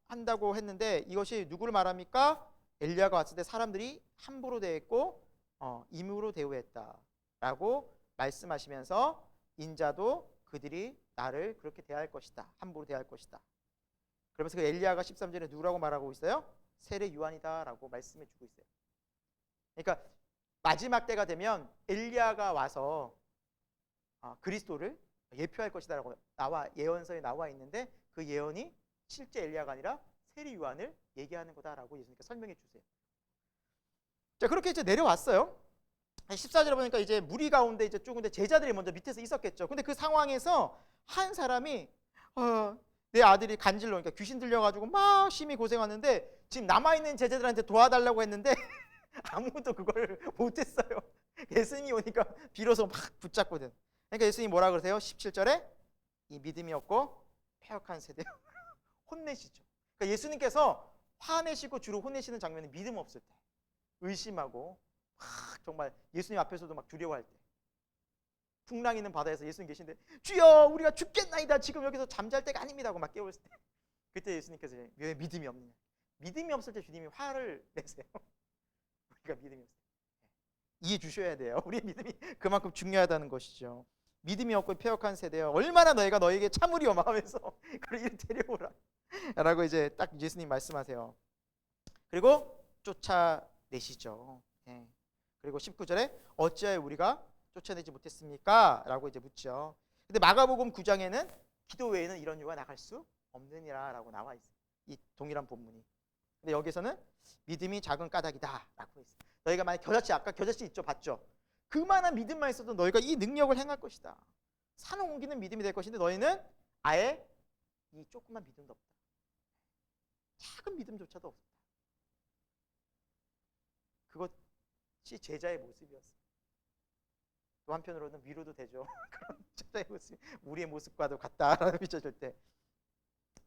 한다고 했는데 이것이 누구를 말합니까? 엘리야가 왔을 때 사람들이 함부로 대했고 임으로 대우했다라고 말씀하시면서 인자도 그들이 나를 그렇게 대할 것이다. 함부로 대할 것이다. 그러면서 그 엘리야가 13절에 누구라고 말하고 있어요? 세례 요한이다라고 말씀해 주고 있어요. 그러니까 마지막 때가 되면 엘리야가 와서 그리스도를 예표할 것이다라고 예언서에 나와 있는데 그 예언이 실제 엘리야가 아니라 세례 요한을 얘기하는 거다라고 예수님께서 설명해 주세요. 자, 그렇게 이제 내려왔어요. 14절에 보니까 이제 무리 가운데 이제 쭉 근데 제자들이 먼저 밑에서 있었겠죠. 근데 그 상황에서 한 사람이 내 아들이 간질러 그러니까 귀신 들려가지고 막 심히 고생하는데 지금 남아있는 제자들한테 도와달라고 했는데 아무도 그걸 못했어요. 예수님이 오니까 비로소 막 붙잡거든. 그러니까 예수님이 뭐라 그러세요? 17절에 이 믿음이 없고 패역한 세대 혼내시죠. 그러니까 예수님께서 화내시고 주로 혼내시는 장면이 믿음 없을 때, 의심하고 막 정말 예수님 앞에서도 막 두려워할 때, 풍랑 있는 바다에서 예수님 계신데 주여 우리가 죽겠나이다 지금 여기서 잠잘 때가 아닙니다 하고 막 깨웠을 때 그때 예수님께서 왜 믿음이 없느냐, 믿음이 없을 때 주님이 화를 내세요. 우리가 믿음이 없을 때 이해해 주셔야 돼요. 우리의 믿음이 그만큼 중요하다는 것이죠. 믿음이 없고 패역한 세대여 얼마나 너희가 너에게 참으리요 하면서 그를 이리 데려오라 라고 이제 딱 예수님 말씀하세요. 그리고 쫓아내시죠. 그리고 19절에 어찌하여 우리가 쫓아내지 못했습니까? 라고 이제 묻죠. 근데 마가복음 9장에는 기도 외에는 이런 이유가 나갈 수 없느니라 라고 나와 있어요. 이 동일한 본문이. 근데 여기서는 믿음이 작은 까닭이다 라고 있어요. 너희가 만약 아까 겨자씨 있죠? 봤죠? 그만한 믿음만 있어도 너희가 이 능력을 행할 것이다. 산을 옮기는 믿음이 될 것인데 너희는 아예 이 조그만 믿음도 없다. 작은 믿음조차도 없다. 그것이 제자의 모습이었어요. 또 한편으로는 위로도 되죠. 그런 제자의 모습, 우리의 모습과도 같다라는 비춰질 때.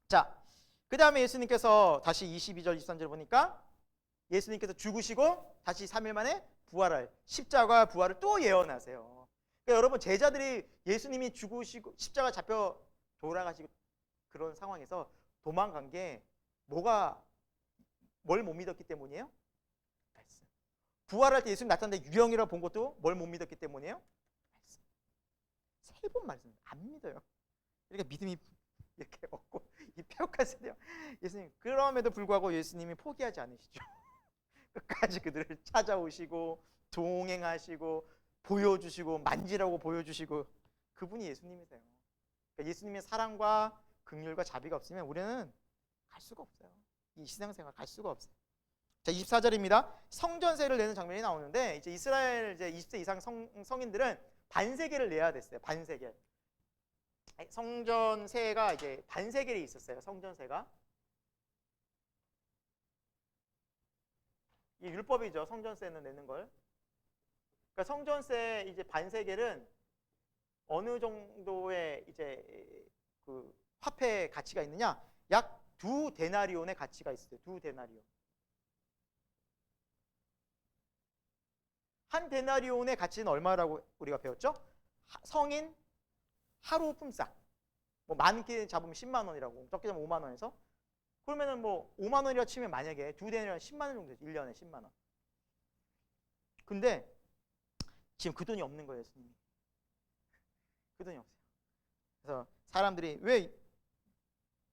자, 그 다음에 예수님께서 다시 22절, 23절 보니까 예수님께서 죽으시고 다시 3일 만에 부활할 십자가 부활을 또 예언하세요. 그러니까 여러분 제자들이 예수님이 죽으시고 십자가 잡혀 돌아가시고 그런 상황에서 도망간 게 뭘 못 믿었기 때문이에요? 말씀. 부활할 때 예수님 나타났는데 유형이라고 본 것도 뭘 못 믿었기 때문이에요? 말씀. 3번 말씀 안 믿어요. 그러니까 믿음이 이렇게 없고 이 폐역한 세대요. 예수님 그럼에도 불구하고 예수님이 포기하지 않으시죠. 끝까지 그들을 찾아오시고 동행하시고 보여주시고 만지라고 보여주시고 그분이 예수님이세요. 그러니까 예수님의 사랑과 긍휼과 자비가 없으면 우리는 갈 수가 없어요. 이 신앙생활 갈 수가 없어요. 자, 24절입니다. 성전세를 내는 장면이 나오는데 이제 이스라엘 이제 20세 이상 성인들은 반세겔을 내야 됐어요. 반세겔. 성전세가 이제 반세겔이 있었어요. 성전세가. 이 율법이죠. 성전세는 내는 걸. 그러니까 성전세 이제 반세겔은 어느 정도의 이제 그 화폐 가치가 있느냐? 약 2데나리온의 가치가 있어요. 2데나리온. 한 데나리온의 가치는 얼마라고 우리가 배웠죠? 성인 하루 품삯. 뭐 많게 잡으면 10만 원이라고, 적게 잡으면 5만 원에서. 그러면은 뭐 5만 원이라 치면 만약에 2데나리온 10만 원 정도 되죠. 1년에 10만 원. 근데 지금 그 돈이 없는 거예요, 예수님이. 그 돈이 없어요. 그래서 사람들이 왜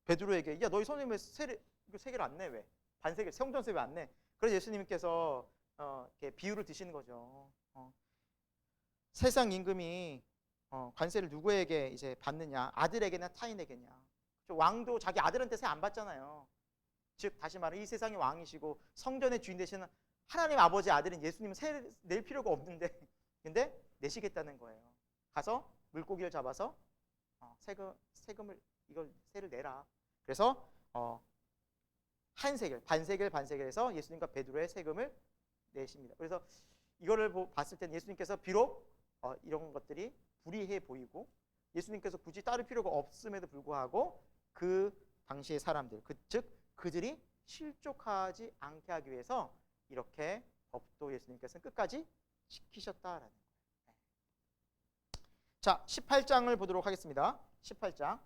베드로에게 야 너희 선생님 왜 세계를 안 내? 왜? 반세계 성전세 왜 안 내? 그래서 예수님께서 이렇게 비유를 드시는 거죠. 세상 임금이 관세를 누구에게 이제 받느냐? 아들에게나 타인에게냐? 왕도 자기 아들한테 세 안 받잖아요. 즉 다시 말해 이 세상의 왕이시고 성전의 주인 되시는 하나님 아버지 아들인 예수님은 세 낼 필요가 없는데 근데 내시겠다는 거예요. 가서 물고기를 잡아서 세금을 이걸 세를 내라. 그래서 한 세겔, 반세겔에서 예수님과 베드로의 세금을 내십니다. 그래서 이거를 봤을 때는 예수님께서 비록 이런 것들이 불의해 보이고 예수님께서 굳이 따를 필요가 없음에도 불구하고 그 당시의 사람들, 즉 그들이 실족하지 않게 하기 위해서 이렇게 법도 예수님께서는 끝까지 지키셨다라는 거예요. 자, 18장을 보도록 하겠습니다. 18장.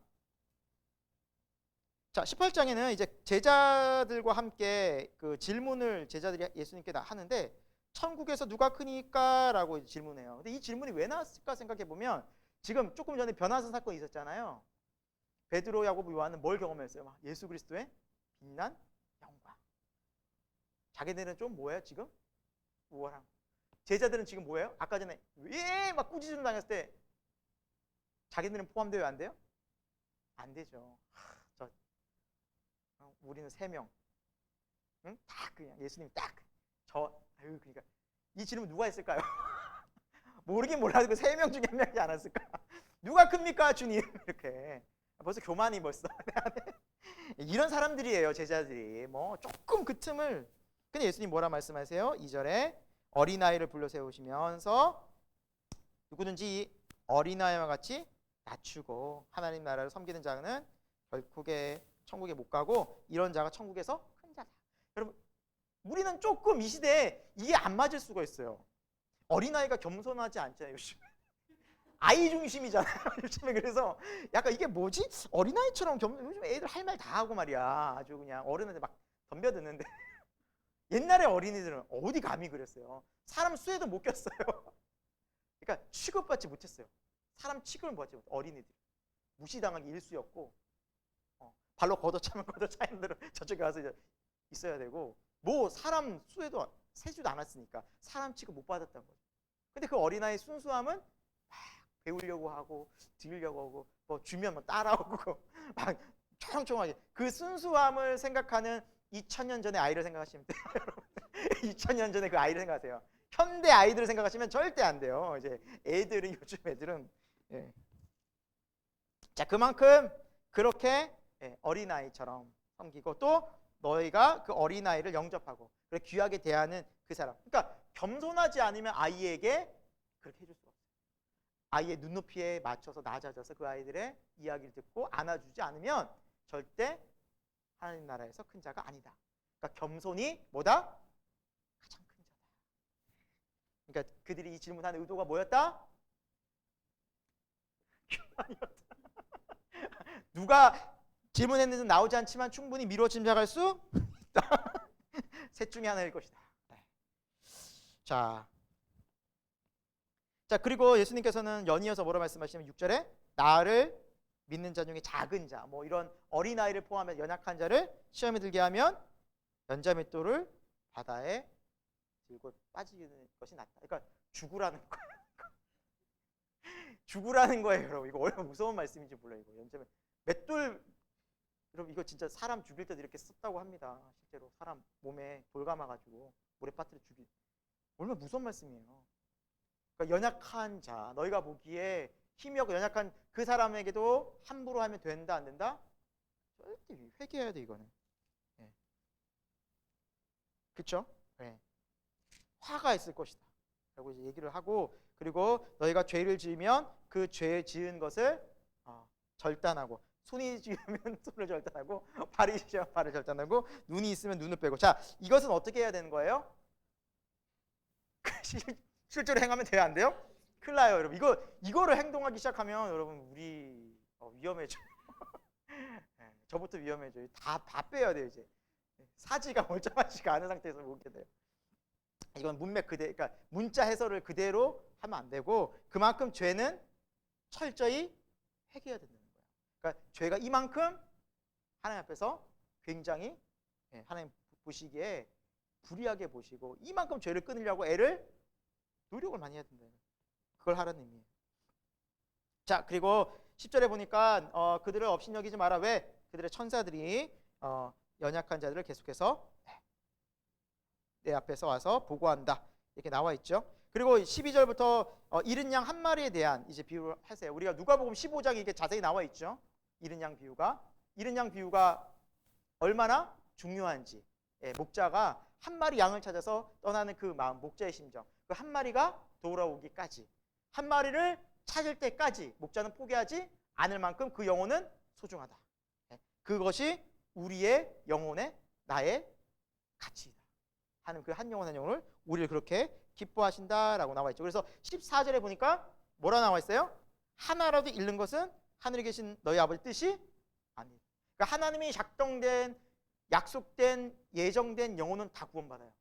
자, 18장에는 이제 제자들과 함께 그 질문을 제자들이 예수님께 하는데 천국에서 누가 크니까? 라고 질문해요. 근데 이 질문이 왜 나왔을까 생각해 보면 지금 조금 전에 변화산 사건이 있었잖아요. 베드로, 야고보, 요한은 뭘 경험했어요? 예수 그리스도의 빛난 영광. 자기들은 좀 뭐예요 지금? 우월한. 제자들은 지금 뭐예요? 아까 전에 왜 막 꾸짖음 당했을 때 자기들은 포함되어야 안 돼요? 안 되죠. 우리는 3명. 응? 딱 그냥 예수님 딱. 그러니까 이 질문 누가 했을까요? 모르긴 몰라도 그 3명 중에 한 명이지 않았을까? 누가 큽니까 주님? 이렇게. 벌써 교만이 벌써. 이런 사람들이에요 제자들이. 뭐 조금 그 틈을. 근데 예수님 뭐라 말씀하세요? 2절에 어린아이를 불러 세우시면서 누구든지 어린아이와 같이 낮추고 하나님 나라를 섬기는 자는 결국에 천국에 못 가고 이런 자가 천국에서 큰 자다. 여러분 우리는 조금 이 시대에 이게 안 맞을 수가 있어요. 어린아이가 겸손하지 않잖아요 요즘. 아이 중심이잖아요 요즘에. 그래서 약간 이게 뭐지? 어린아이처럼 요즘 애들 할 말 다 하고 말이야. 아주 그냥 어른한테 막 덤벼드는데 옛날에 어린이들은 어디 감히 그랬어요. 사람 수에도 못 꼈어요. 그러니까 취급받지 못했어요. 사람 취급을 받지 못했어요. 어린이들 무시당하기 일쑤였고 발로 걷어차면 걷어차는 대로 저쪽에 가서 이제 있어야 되고 뭐 사람 수에도 세지도 않았으니까 사람 취급 못 받았던 거죠. 근데 그 어린아이의 순수함은 막 배우려고 하고 들으려고 하고 뭐 주면 뭐 따라오고 막 초롱초롱하게 그 순수함을 생각하는 2000년 전의 아이를 생각하시면 돼요. 2000년 전에 그 아이를 생각하세요. 현대 아이들을 생각하시면 절대 안 돼요. 이제 애들은 요즘 애들은 자 그만큼 그렇게 어린아이처럼 섬기고 또 너희가 그 어린아이를 영접하고 그래 귀하게 대하는 그 사람. 그러니까 겸손하지 않으면 아이에게 그렇게 해줄 수가 없어요. 아이의 눈높이에 맞춰서 낮아져서 그 아이들의 이야기를 듣고 안아주지 않으면 절대 하나님 나라에서 큰 자가 아니다. 그러니까 겸손이 뭐다? 가장 큰 자다. 그러니까 그들이 이 질문하는 의도가 뭐였다? 교만이었다. 누가 질문했는지 나오지 않지만 충분히 미루어 짐작할 수 있다. 셋 중에 하나일 것이다. 네. 자, 그리고 예수님께서는 연이어서 뭐라 말씀하시냐면 6절에 나를 믿는 자 중에 작은 자, 뭐 이런 어린아이를 포함해 연약한 자를 시험에 들게 하면 연자맷돌을 바다에 들고 빠지는 것이 낫다. 그러니까 죽으라는 거예요. 죽으라는 거예요, 여러분. 이거 얼마나 무서운 말씀인지 몰라요. 이거 맷돌, 여러분 이거 진짜 사람 죽일 때도 이렇게 썼다고 합니다. 실제로 사람 몸에 돌 감아가지고 물에 빠뜨려 죽이. 얼마나 무서운 말씀이에요. 그러니까 연약한 자, 너희가 보기에 힘이 없고 연약한 그 사람에게도 함부로 하면 된다 안 된다? 절대 회개해야 돼 이거는. 네. 그렇죠? 네. 화가 있을 것이다 라고 이제 얘기를 하고, 그리고 너희가 죄를 지으면 그 죄 지은 것을 절단하고, 손이 지으면 손을 절단하고, 발이 지으면 발을 절단하고, 눈이 있으면 눈을 빼고. 자, 이것은 어떻게 해야 되는 거예요? 실제로 행하면 돼요, 안 돼요? 큰일 나요, 여러분. 이거를 행동하기 시작하면 여러분 우리 위험해져요. 네, 저부터 위험해져요. 다 빼야 돼요 이제. 사지가 멀쩡하지가 않은 상태에서 먹게 돼요. 이건 문맥 그러니까 문자 해설을 그대로 하면 안 되고, 그만큼 죄는 철저히 회개해야 된다는 거예요. 그러니까 죄가 이만큼 하나님 앞에서 굉장히 하나님 보시기에 불의하게 보시고, 이만큼 죄를 끊으려고 노력을 많이 해야 된다. 그걸 하라는 의미예요. 자, 그리고 10절에 보니까 그들을 업신여기지 마라. 왜? 그들의 천사들이 연약한 자들을 계속해서 내 앞에서 와서 보고한다. 이렇게 나와 있죠. 그리고 12절부터 잃은 양 한 마리에 대한 이제 비유를 하세요. 우리가 누가복음 15장에 이게 자세히 나와 있죠. 잃은 양 비유가 얼마나 중요한지. 목자가 한 마리 양을 찾아서 떠나는 그 마음, 목자의 심정. 그 한 마리가 돌아오기까지, 한 마리를 찾을 때까지 목자는 포기하지 않을 만큼 그 영혼은 소중하다. 그것이 우리의 영혼의 나의 가치이다 하는 그 한 영혼 한 영혼을 우리를 그렇게 기뻐하신다라고 나와 있죠. 그래서 14절에 보니까 뭐라 나와 있어요? 하나라도 잃는 것은 하늘에 계신 너희 아버지 뜻이 아니다. 그러니까 하나님이 작정된, 약속된, 예정된 영혼은 다 구원받아요.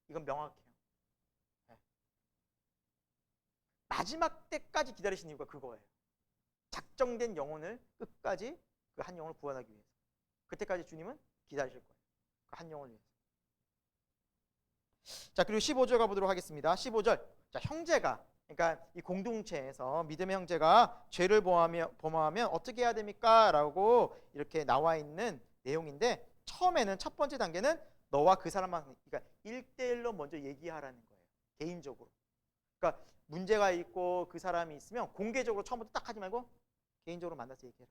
이건 명확해요. 마지막 때까지 기다리신 이유가 그거예요. 작정된 영혼을 끝까지 그 한 영혼을 구원하기 위해서. 그때까지 주님은 기다리실 거예요. 그 한 영혼을 위해서. 자, 그리고 15절 가보도록 하겠습니다. 15절. 자, 형제가, 그러니까 이 공동체에서 믿음의 형제가 죄를 범하면 어떻게 해야 됩니까? 라고 이렇게 나와 있는 내용인데, 처음에는 첫 번째 단계는 너와 그 사람만, 그러니까 1대1로 먼저 얘기하라는 거예요. 개인적으로. 그러니까 문제가 있고 그 사람이 있으면 공개적으로 처음부터 딱 하지 말고 개인적으로 만나서 얘기해라.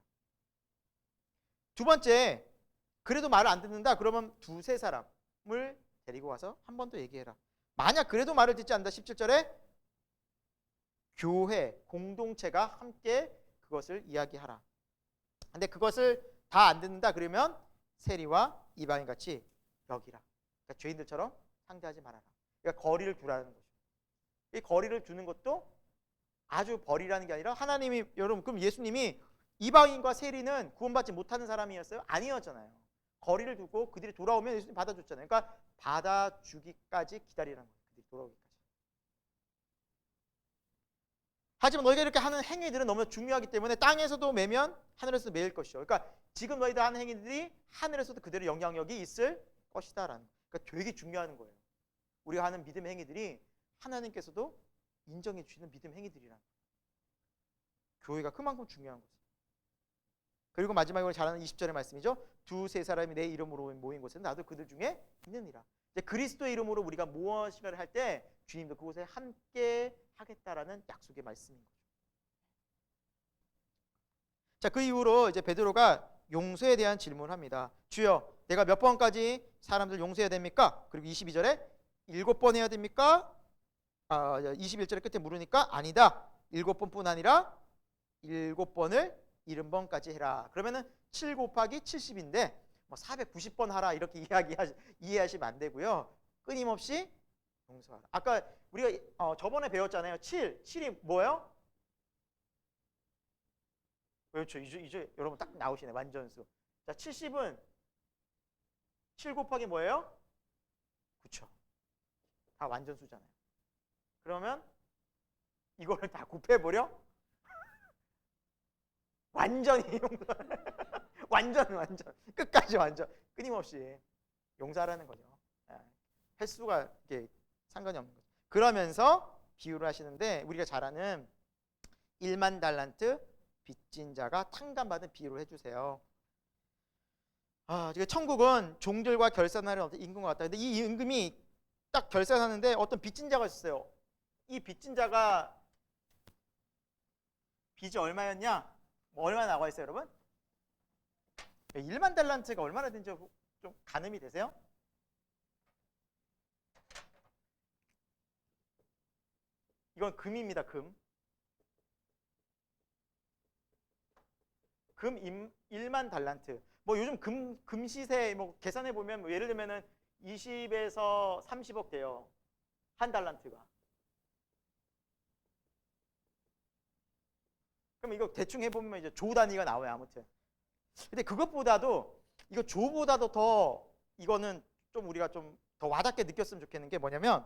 두 번째, 그래도 말을 안 듣는다 그러면 두세 사람을 데리고 와서 한 번 더 얘기해라. 만약 그래도 말을 듣지 않는다, 17절에 교회, 공동체가 함께 그것을 이야기하라. 근데 그것을 다 안 듣는다 그러면 세리와 이방인같이 여기라. 그러니까 죄인들처럼 상대하지 말아라. 그러니까 거리를 두라는 거죠. 이 거리를 두는 것도 아주 벌이라는 게 아니라, 하나님이, 여러분, 그럼 예수님이 이방인과 세리는 구원받지 못하는 사람이었어요? 아니었잖아요. 거리를 두고 그들이 돌아오면 예수님 받아줬잖아요. 그러니까 받아주기까지 기다리라는 거예요. 그들이 돌아오기까지. 하지만 너희가 이렇게 하는 행위들은 너무 중요하기 때문에 땅에서도 매면 하늘에서도 매일 것이죠. 그러니까 지금 너희들 하는 행위들이 하늘에서도 그대로 영향력이 있을 것이다라는. 그러니까 되게 중요한 거예요. 우리가 하는 믿음의 행위들이 하나님께서도 인정해 주시는 믿음 행위들이란. 교회가 그만큼 중요한 거죠. 그리고 마지막으로 잘하는 20절의 말씀이죠. 두세 사람이 내 이름으로 모인 곳에는 나도 그들 중에 있느니라. 이제 그리스도의 이름으로 우리가 무엇인가를 할 때 주님도 그곳에 함께 하겠다라는 약속의 말씀인 거죠. 자, 그 이후로 이제 베드로가 용서에 대한 질문을 합니다. 주여, 내가 몇 번까지 사람들 용서해야 됩니까? 그리고 22절에 7번 해야 됩니까? 21절의 끝에 물으니까 아니다. 7번뿐 아니라 7번을 70번까지 해라. 그러면은 7 곱하기 70인데 뭐 490번 하라 이렇게 이해하시면 안 되고요. 끊임없이 용서하라. 아까 우리가 저번에 배웠잖아요. 7이 뭐예요? 그렇죠. 이제 여러분 딱 나오시네. 완전수. 자, 70은 7 곱하기 뭐예요? 9죠. 다 완전수잖아요. 그러면 이거를 다 곱해버려? 완전히 완전 끝까지 완전 끊임없이 용서하라는 거죠. 횟수가 이게 상관이 없는 거죠. 그러면서 비유를 하시는데 우리가 잘 아는 1만 달란트 빚진 자가 탕감받은 비유를 해주세요. 지금 천국은 종들과 결산하는 임금과 같다. 근데 이 임금이 딱 결산하는데 어떤 빚진 자가 있었어요. 이 빚진 자가 빚이 얼마였냐? 뭐 얼마 나와 있어요, 여러분? 1만 달란트가 얼마나 된지 좀 가늠이 되세요? 이건 금입니다, 금. 금 1만 달란트. 뭐 요즘 금 시세 뭐 계산해 보면 뭐 예를 들면은 20에서 30억 돼요. 한 달란트가. 그럼 이거 대충 해보면 이제 조 단위가 나와요, 아무튼. 근데 그것보다도 이거 조보다도 더 이거는 좀 우리가 좀 더 와닿게 느꼈으면 좋겠는 게 뭐냐면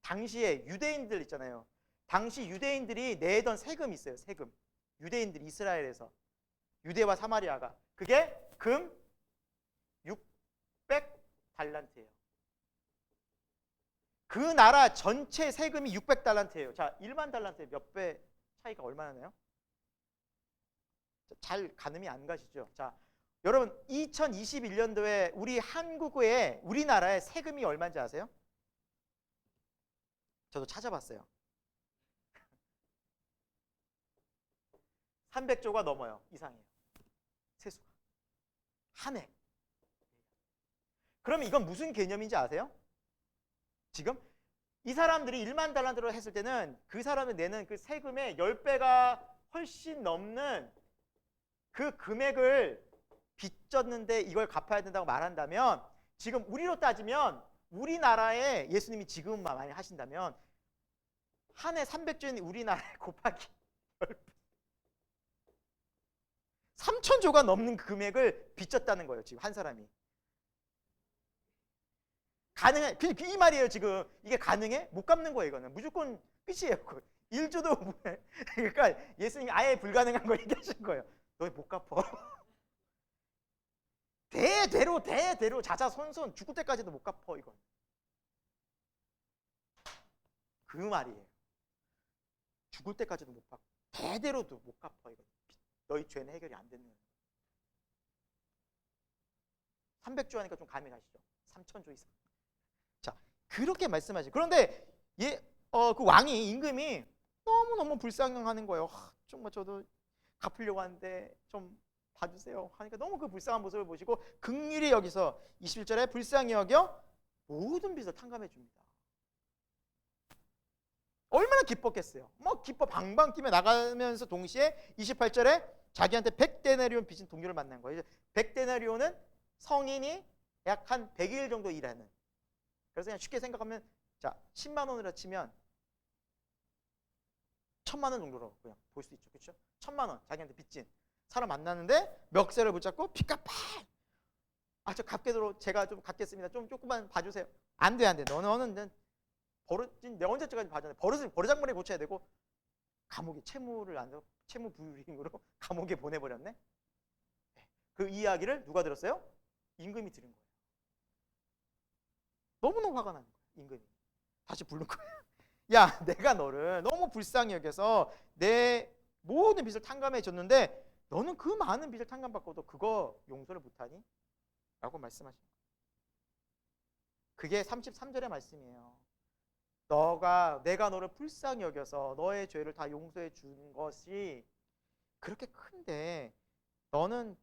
당시에 유대인들 있잖아요. 당시 유대인들이 내던 세금이 있어요. 세금. 유대인들이 이스라엘에서 유대와 사마리아가 그게 금 600달란트예요. 그 나라 전체 세금이 600달란트예요. 자, 1만 달란트에 몇 배 차이가 얼마나 나요? 잘 가늠이 안 가시죠? 자, 여러분 2021년도에 우리나라의 세금이 얼마인지 아세요? 저도 찾아봤어요. 300조가 넘어요. 이상이에요. 세수가. 한 해. 그럼 이건 무슨 개념인지 아세요? 지금 이 사람들이 1만 달란트로 했을 때는 그 사람이 내는 그 세금의 10배가 훨씬 넘는 그 금액을 빚졌는데 이걸 갚아야 된다고 말한다면 지금 우리로 따지면 우리나라에 예수님이 지금 많이 하신다면 한 해 300조인 우리나라에 곱하기 10배 3,000조가 넘는 금액을 빚졌다는 거예요. 지금 한 사람이. 가능해? 이 말이에요. 지금 이게 가능해? 못 갚는 거예요. 이거는 무조건 끝이에요. 1조도 그러니까 예수님이 아예 불가능한 걸 얘기하신 거예요. 너 못 갚아. 대대로 자자손손 죽을 때까지도 못 갚어. 이건 그 말이에요. 죽을 때까지도 못 갚고 대대로도 못 갚아. 이건 너희 죄는 해결이 안 되는 거예요. 300조 하니까 좀 감이 가시죠? 3,000조 이상. 자, 그렇게 말씀하시죠. 그런데 그 왕이 임금이 너무너무 불쌍하는 거예요. 정말 저도 갚으려고 하는데 좀 봐주세요 하니까 너무 그 불쌍한 모습을 보시고 긍휼히 여기서 21절에 불쌍히 여겨 모든 빚을 탕감해 줍니다. 얼마나 기뻤겠어요. 뭐 기뻐 방방 뛰며 나가면서 동시에 28절에 자기한테 100데나리온 빚진 동료를 만난 거예요. 100데나리온은 성인이 약 한 100일 정도 일하는. 그래서 그냥 쉽게 생각하면 자 10만 원으로 치면 1,000만 원 정도로 그냥 볼 수 있죠. 그렇죠? 1,000만 원 자기한테 빚진 사람 만나는데 멱살을 붙잡고 빚갚아. 저 갚게도록 제가 좀 갚겠습니다. 좀 조금만 봐주세요. 안 돼. 너는 버릇진 내가 언제까지 봐주냐. 버르장머리 고쳐야 되고 감옥에 채무 불이행으로 감옥에 보내버렸네. 그 이야기를 누가 들었어요? 임금이 들은 거예요. 너무너무 화가 나는 거예요. 임금이 다시 부른 거예요. 야, 내가 너를 너무 불쌍히 여겨서 내 모든 빚을 탕감해 줬는데 너는 그 많은 빚을 탕감받고도 그거 용서를 못하니? 라고 말씀하신 거예요. 그게 33절의 말씀이에요. 내가 너를 불쌍히 여겨서 너의 죄를 다 용서해 준 것이 그렇게 큰데 너는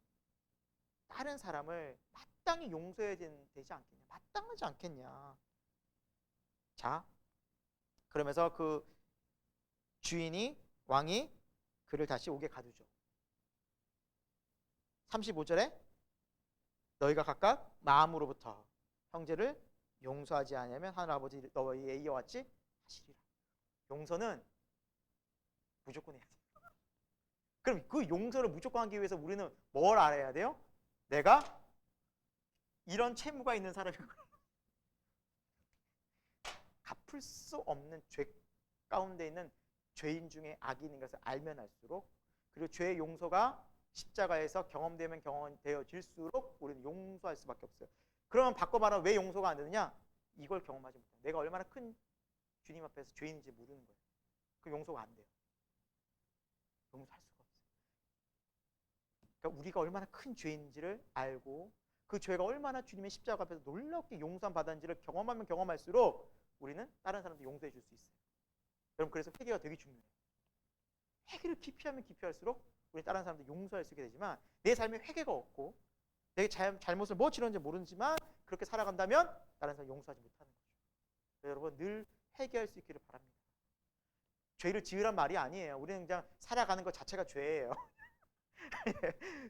다른 사람을 마땅히 용서해야 되지 않겠냐? 마땅하지 않겠냐? 자, 그러면서 그 왕이 그를 다시 옥에 가두죠. 35절에 너희가 각각 마음으로부터 형제를 용서하지 않으면 하늘 아버지 너희에 이와 같이 하시리라. 용서는 무조건 해야 돼요. 그럼 그 용서를 무조건 하기 위해서 우리는 뭘 알아야 돼요? 내가 이런 채무가 있는 사람이고 갚을 수 없는 죄 가운데 있는 죄인 중에 악인인 것을 알면 알수록, 그리고 죄의 용서가 십자가에서 경험되면 경험되어질수록 우리는 용서할 수밖에 없어요. 그러면 바꿔 말하면 왜 용서가 안 되느냐? 이걸 경험하지 못해요. 내가 얼마나 큰 주님 앞에서 죄인인지 모르는 거예요. 그 용서가 안 돼요. 용서할 수가 없어요. 그러니까 우리가 얼마나 큰 죄인지를 알고 그 죄가 얼마나 주님의 십자가 앞에서 놀랍게 용서함 받았는지를 경험하면 경험할수록 우리는 다른 사람도 용서해 줄 수 있어요. 여러분, 그래서 회개가 되게 중요해요. 회개를 깊이 하면 깊이 할수록 우리 다른 사람도 용서할 수 있게 되지만, 내 삶에 회개가 없고 내 잘못을 뭐 치렀는지 모르지만 그렇게 살아간다면 다른 사람 용서하지 못하는 거죠. 여러분, 늘 회개할 수 있기를 바랍니다. 죄를 지으란 말이 아니에요. 우리는 그냥 살아가는 것 자체가 죄예요.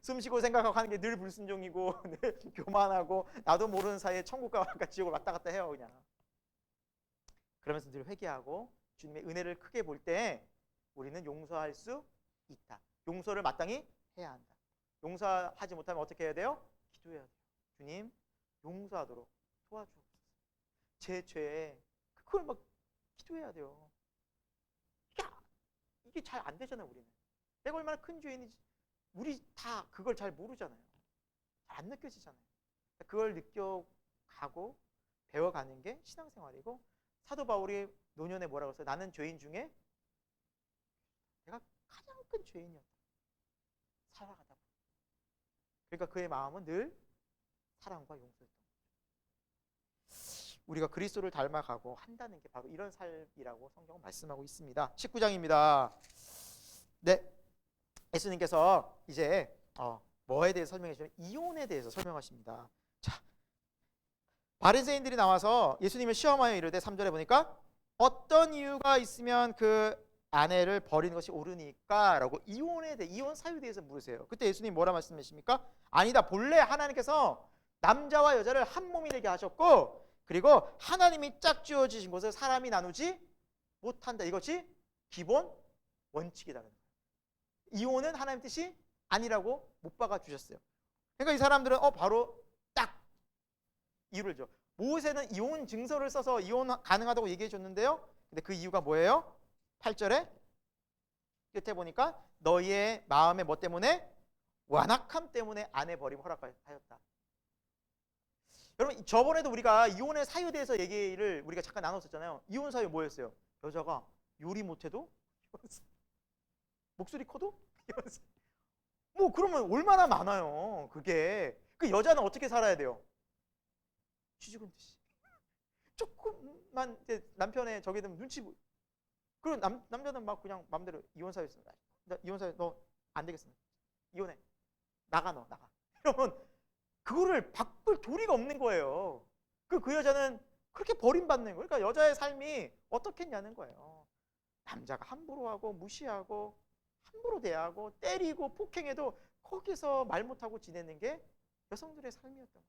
숨쉬고 생각하고 하는 게 늘 불순종이고 늘 교만하고 나도 모르는 사이에 천국과 지옥을 왔다 갔다 해요. 그냥 그러면서 늘 회개하고 주님의 은혜를 크게 볼 때 우리는 용서할 수 있다. 용서를 마땅히 해야 한다. 용서하지 못하면 어떻게 해야 돼요? 기도해야 돼요. 주님, 용서하도록 도와주옵소서. 제 죄에 그걸 막 기도해야 돼요. 이게 잘 안 되잖아요. 우리는 내가 얼마나 큰 죄인인지 우리 다 그걸 잘 모르잖아요. 잘 안 느껴지잖아요. 그걸 느껴가고 배워가는 게 신앙생활이고, 사도 바울이 노년에 뭐라고 했어요? 나는 죄인 중에 내가 가장 큰 죄인이었다. 살아가다 보니. 그러니까 그의 마음은 늘 사랑과 용서였던 거죠. 우리가 그리스도를 닮아가고 한다는 게 바로 이런 삶이라고 성경은 말씀하고 있습니다. 19장입니다. 네, 예수님께서 이제 뭐에 대해서 설명해 주시면 이혼에 대해서 설명하십니다. 자, 바리새인들이 나와서 예수님을 시험하여 이르되 3절에 보니까 어떤 이유가 있으면 그 아내를 버리는 것이 옳으니까? 라고 이혼에 대해, 이혼 사유에 대해서 물으세요. 그때 예수님 뭐라 말씀하십니까? 아니다, 본래 하나님께서 남자와 여자를 한 몸이 되게 하셨고, 그리고 하나님이 짝 지어주신 것을 사람이 나누지 못한다. 이것이 기본 원칙이다. 이혼은 하나님 뜻이 아니라고 못 박아 주셨어요. 그러니까 이 사람들은 바로 딱 이유를 줘. 모세는 이혼 증서를 써서 이혼 가능하다고 얘기해 줬는데요. 근데 그 이유가 뭐예요? 8절에 끝에 보니까 너희의 마음의 뭐 때문에? 완악함 때문에 아내 버림 허락하였다. 여러분, 저번에도 우리가 이혼의 사유에 대해서 얘기를 우리가 잠깐 나눴었잖아요. 이혼 사유 뭐였어요? 여자가 요리 못해도 목소리 커도 뭐 그러면 얼마나 많아요. 그게 그 여자는 어떻게 살아야 돼요? 쥐죽은 듯이 조금만 이제 남편의 저기 되면 눈치 보이고, 그리고 남자는 막 그냥 마음대로 이혼 사유 있어. 이혼 사유 너 안 되겠어. 이혼해. 나가 너 나가. 이러면 그거를 바꿀 도리가 없는 거예요. 그 여자는 그렇게 버림받는 거예요. 그러니까 여자의 삶이 어떻겠냐는 거예요. 남자가 함부로 하고 무시하고 함부로 대하고 때리고 폭행해도 거기서 말 못하고 지내는 게 여성들의 삶이었던 거죠.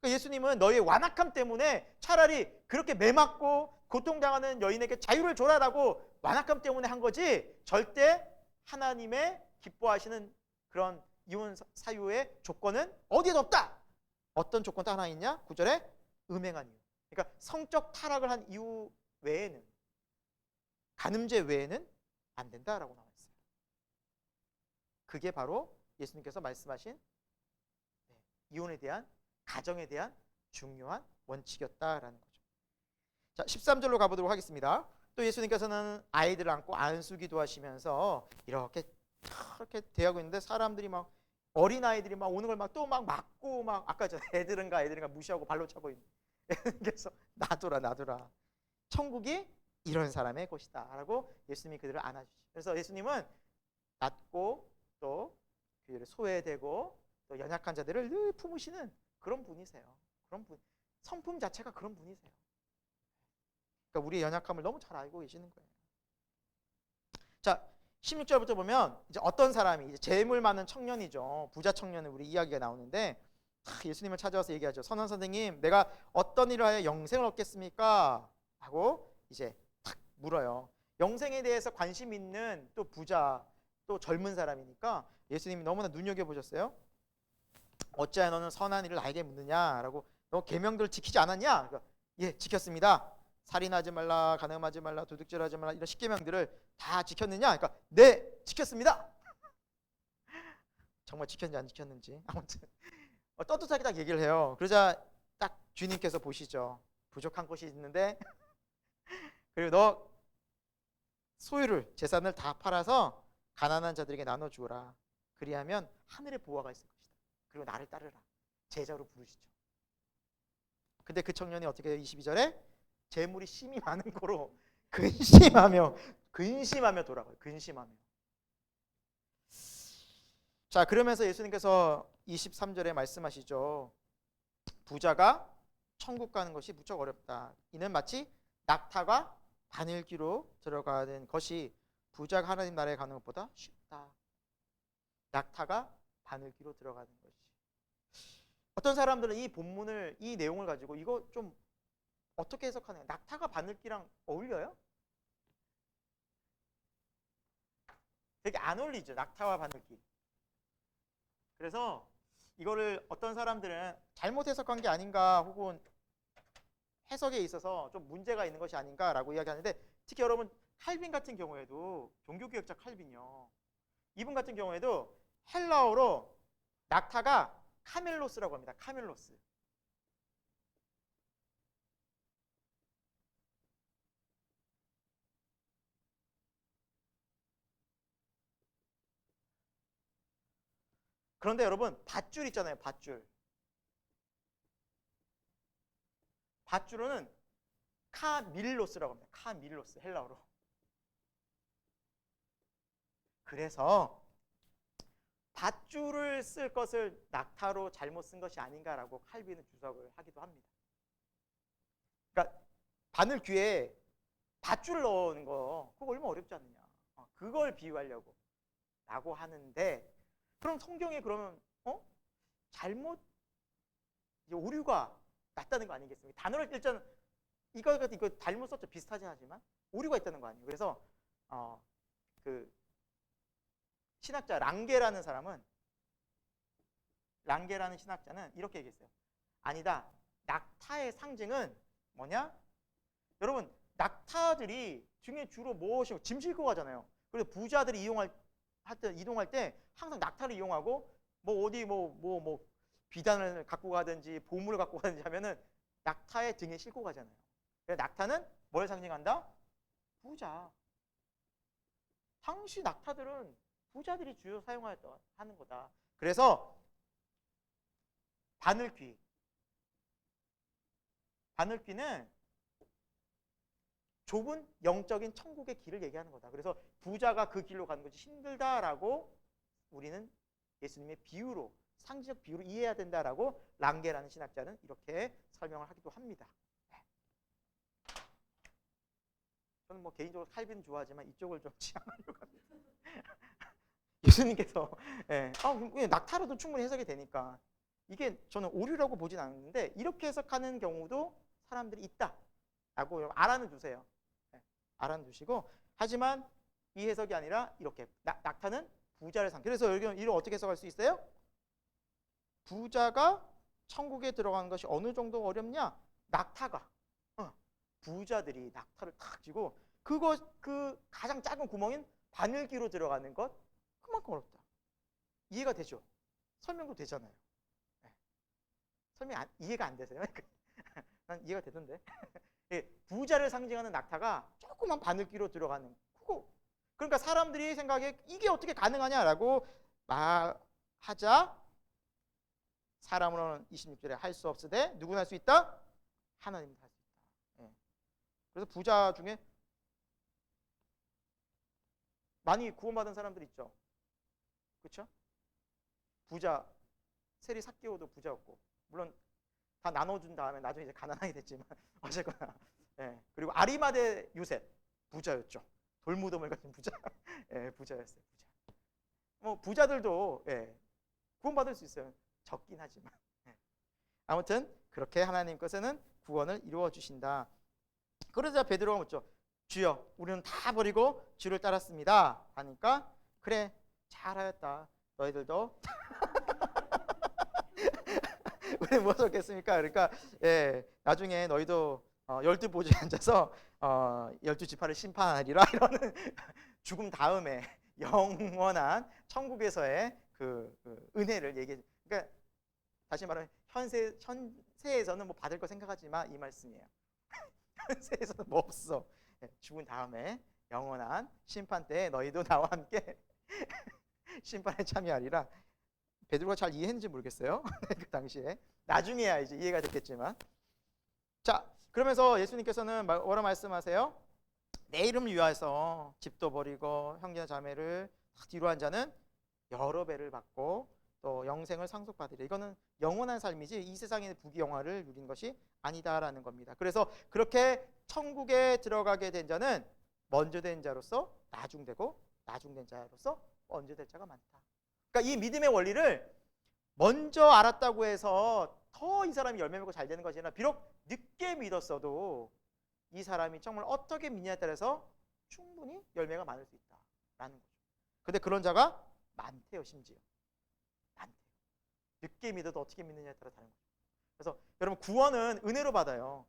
그러니까 예수님은 너희의 완악함 때문에 차라리 그렇게 매맞고 고통당하는 여인에게 자유를 줘라라고 완악함 때문에 한 거지, 절대 하나님의 기뻐하시는 그런 이혼 사유의 조건은 어디에도 없다. 어떤 조건도 하나 있냐? 9절에 음행한 이유. 그러니까 성적 타락을 한 이유 외에는, 간음죄 외에는 안 된다라고 나와 있어요. 그게 바로 예수님께서 말씀하신 이혼에 대한, 가정에 대한 중요한 원칙이었다라는 거죠. 자, 13절로 가보도록 하겠습니다. 또 예수님께서는 아이들을 안고 안수기도 하시면서 이렇게 대하고 있는데 사람들이 막, 어린아이들이 막 오는 걸 막 또 막 맞고, 막 아까 전 애들인가 무시하고 발로 차고 있는. 그래서 놔둬라 천국이 이런 사람의 곳이다 라고 예수님이 그들을 안아주시죠. 그래서 예수님은 낮고 또 그들을 소외되고 또 연약한 자들을 늘 품으시는 그런 분이세요. 그런 분, 성품 자체가 그런 분이세요. 그러니까 우리의 연약함을 너무 잘 알고 계시는 거예요. 자, 16절부터 보면 이제 어떤 사람이 이제 재물 많은 청년이죠. 부자 청년을 우리 이야기가 나오는데 예수님을 찾아와서 얘기하죠. 선한 선생님, 내가 어떤 일을 하여 영생을 얻겠습니까? 하고 이제 탁 물어요. 영생에 대해서 관심 있는 또 부자, 또 젊은 사람이니까 예수님이 너무나 눈여겨보셨어요. 어찌하여 너는 선한 일을 나에게 묻느냐라고, 너 계명들을 지키지 않았냐? 그러니까, 예, 지켰습니다. 살인하지 말라, 간음하지 말라, 도둑질하지 말라, 이런 십계명들을 다 지켰느냐? 그러니까 네, 지켰습니다. 정말 지켰는지 안 지켰는지 아무튼 떳떳하게 딱 얘기를 해요. 그러자 딱 주님께서 보시죠. 부족한 것이 있는데 그리고 너 소유를, 재산을 다 팔아서 가난한 자들에게 나눠주어라. 그리하면 하늘의 보화가 있을 것이다. 그리고 나를 따르라. 제자로 부르시죠. 근데 그 청년이 어떻게 해요? 22절에 재물이 심이 많은 거로 근심하며 돌아가요. 근심하며. 자, 그러면서 예수님께서 23절에 말씀하시죠. 부자가 천국 가는 것이 무척 어렵다. 이는 마치 낙타가 바늘귀로 들어가는 것이 부자가 하나님 나라에 가는 것보다 쉽다. 낙타가 바늘귀로 들어가는 것이. 어떤 사람들은 이 본문을, 이 내용을 가지고 이거 좀 어떻게 해석하나요? 낙타가 바늘귀랑 어울려요? 되게 안 어울리죠. 낙타와 바늘귀. 그래서 이거를 어떤 사람들은 잘못 해석한 게 아닌가, 혹은 해석에 있어서 좀 문제가 있는 것이 아닌가라고 이야기하는데, 특히 여러분 칼빈 같은 경우에도, 종교개혁자 칼빈이요, 이분 같은 경우에도 헬라어로 낙타가 카멜로스라고 합니다. 카멜로스. 그런데 여러분 밧줄 있잖아요. 밧줄. 밧줄은 카밀로스라고 합니다. 카밀로스, 헬라어로. 그래서 밧줄을 쓸 것을 낙타로 잘못 쓴 것이 아닌가라고 칼빈은 주석을 하기도 합니다. 그러니까 바늘 귀에 밧줄 넣는 거, 그거 얼마나 어렵지 않느냐. 그걸 비유하려고 라고 하는데, 그럼 성경에 그러면 잘못, 이제 오류가 났다는 거 아니겠습니까? 단어를 일단 이거 잘못 썼죠. 비슷하긴 하지만 오류가 있다는 거 아니에요. 그래서 그 신학자 랑게라는 신학자는 이렇게 얘기했어요. 아니다. 낙타의 상징은 뭐냐? 여러분, 낙타들이 중에 주로 무엇이고 짐 싣고 가잖아요. 그래서 부자들이 이동할 때 항상 낙타를 이용하고, 뭐 어디 뭐 비단을 갖고 가든지 보물을 갖고 가든지 하면은 낙타의 등에 싣고 가잖아요. 그래서 낙타는 뭘 상징한다? 부자. 당시 낙타들은 부자들이 주로 사용하는 거다. 그래서 바늘귀는 좁은 영적인 천국의 길을 얘기하는 거다. 그래서 부자가 그 길로 가는 것이 힘들다라고 우리는 예수님의 비유로, 상징적 비유로 이해해야 된다라고 랑게라는 신학자는 이렇게 설명을 하기도 합니다. 저는 뭐 개인적으로 칼빈 좋아하지만 이쪽을 좀 지향하려고 합니다. 예수님께서 낙타로도 충분히 해석이 되니까 이게 저는 오류라고 보진 않는데, 이렇게 해석하는 경우도 사람들이 있다라고 알아는 두세요. 알아는 두시고, 하지만 이 해석이 아니라 이렇게 낙타는 부자를 그래서 여기 이를 어떻게 해석할 수 있어요? 부자가 천국에 들어가는 것이 어느 정도 어렵냐? 낙타가 부자들이 낙타를 탁 쥐고 그 가장 작은 구멍인 바늘귀로 들어가는 것, 그만큼 어렵다. 이해가 되죠? 설명도 되잖아요. 이해가 안 되세요? 난 이해가 되던데. 부자를 상징하는 낙타가 조그만 바늘귀로 들어가는 그거. 그러니까 사람들이 생각에 이게 어떻게 가능하냐라고 말하자, 사람으로는 26절에 할 수 없으되 누구나 할 수 있다? 하나님이 할 수 있다. 그래서 부자 중에 많이 구원받은 사람들 있죠. 그렇죠? 부자, 세리 삭개오도 부자였고, 물론 다 나눠준 다음에 나중에 이제 가난하게 됐지만 어쨌거나. 그리고 아리마대 요셉 부자였죠. 돌무덤을 가진 부자. 예, 부자였어요. 부자. 뭐 부자들도 구원받을 수 있어요. 적긴 하지만. 아무튼 그렇게 하나님께서는 구원을 이루어 주신다. 그러자 베드로가 묻죠. 주여, 우리는 다 버리고 주를 따랐습니다. 하니까 그래, 잘하였다. 너희들도 우리 뭐 적겠습니까? 그러니까 나중에 너희도 12보좌에 앉아서 12지파를 심판하리라 이러는 죽음 다음에 영원한 천국에서의 그 은혜를 얘기해. 그러니까 다시 말하면 현세에서는 뭐 받을 거 생각하지 마, 이 말씀이에요. 현세에서는 뭐 없어. 죽은 다음에 영원한 심판 때에 너희도 나와 함께 심판에 참여하리라. 베드로가 잘 이해했는지 모르겠어요. 그 당시에. 나중에야 이제 이해가 됐겠지만. 자, 그러면서 예수님께서는 뭐라 말씀하세요? 내 이름을 위하여서 집도 버리고 형제나 자매를 뒤로 한 자는 여러 배를 받고 또 영생을 상속받으리라. 이거는 영원한 삶이지 이 세상의 부귀영화를 누린 것이 아니다라는 겁니다. 그래서 그렇게 천국에 들어가게 된 자는 먼저 된 자로서 나중되고 나중된 자로서 먼저 될 자가 많다. 그러니까 이 믿음의 원리를 먼저 알았다고 해서 더 이 사람이 열매 맺고 잘 되는 것이 아니라 비록 늦게 믿었어도 이 사람이 정말 어떻게 믿냐에 따라서 충분히 열매가 많을 수 있다라는 거죠. 근데 그런 자가 많대요. 심지어 많대요. 늦게 믿어도 어떻게 믿느냐에 따라 다른 거죠. 그래서 여러분, 구원은 은혜로 받아요.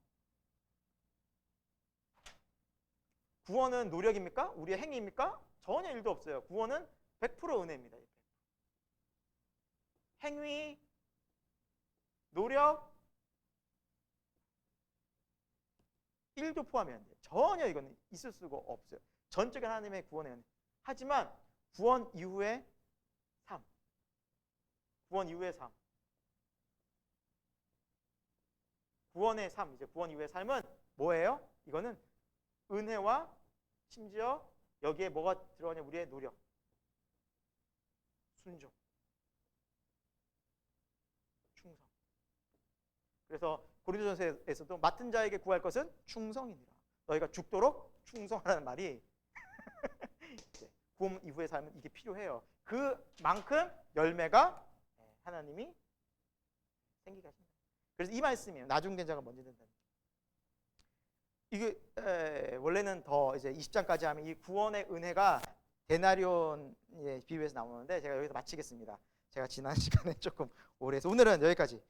구원은 노력입니까? 우리의 행위입니까? 전혀 일도 없어요. 구원은 100% 은혜입니다. 행위, 노력, 1도 포함이 안 돼요. 전혀 이건 있을 수가 없어요. 전적인 하나님의 구원의 은혜. 하지만 구원 이후의 삶, 구원 이후의 삶, 구원의 삶, 이제 구원 이후의 삶은 뭐예요? 이거는 은혜와 심지어 여기에 뭐가 들어가냐? 우리의 노력, 순종, 충성. 그래서 고린도전서에서도 맡은 자에게 구할 것은 충성이니라. 너희가 죽도록 충성하라는 말이 구원 이후의 삶은 이게 필요해요. 그만큼 열매가 하나님이 생기게 하신다. 그래서 이 말씀이에요. 나중된 자가 먼저 된다는. 이게 원래는 더 이제 20장까지 하면 이 구원의 은혜가 데나리온의 비유에서 나오는데 제가 여기서 마치겠습니다. 제가 지난 시간에 조금 오래 해서 오늘은 여기까지.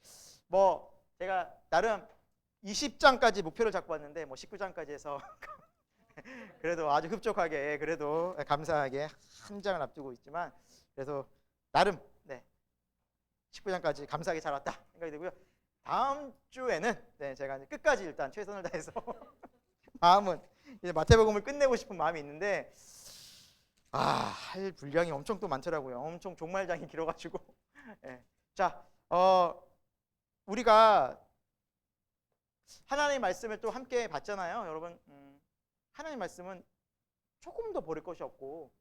뭐 제가 나름 20장까지 목표를 잡고 왔는데 뭐 19장까지 해서 그래도 아주 흡족하게, 그래도 감사하게 한 장을 앞두고 있지만 그래서 나름 19장까지 감사하게 잘 왔다 생각이 되고요. 다음 주에는 제가 이제 끝까지 일단 최선을 다해서 마음은 이제 마태복음을 끝내고 싶은 마음이 있는데 할 분량이 엄청 또 많더라고요. 엄청 종말장이 길어가지고. 자, 우리가 하나님의 말씀을 또 함께 봤잖아요, 여러분. 하나님의 말씀은 조금 더 버릴 것이 없고,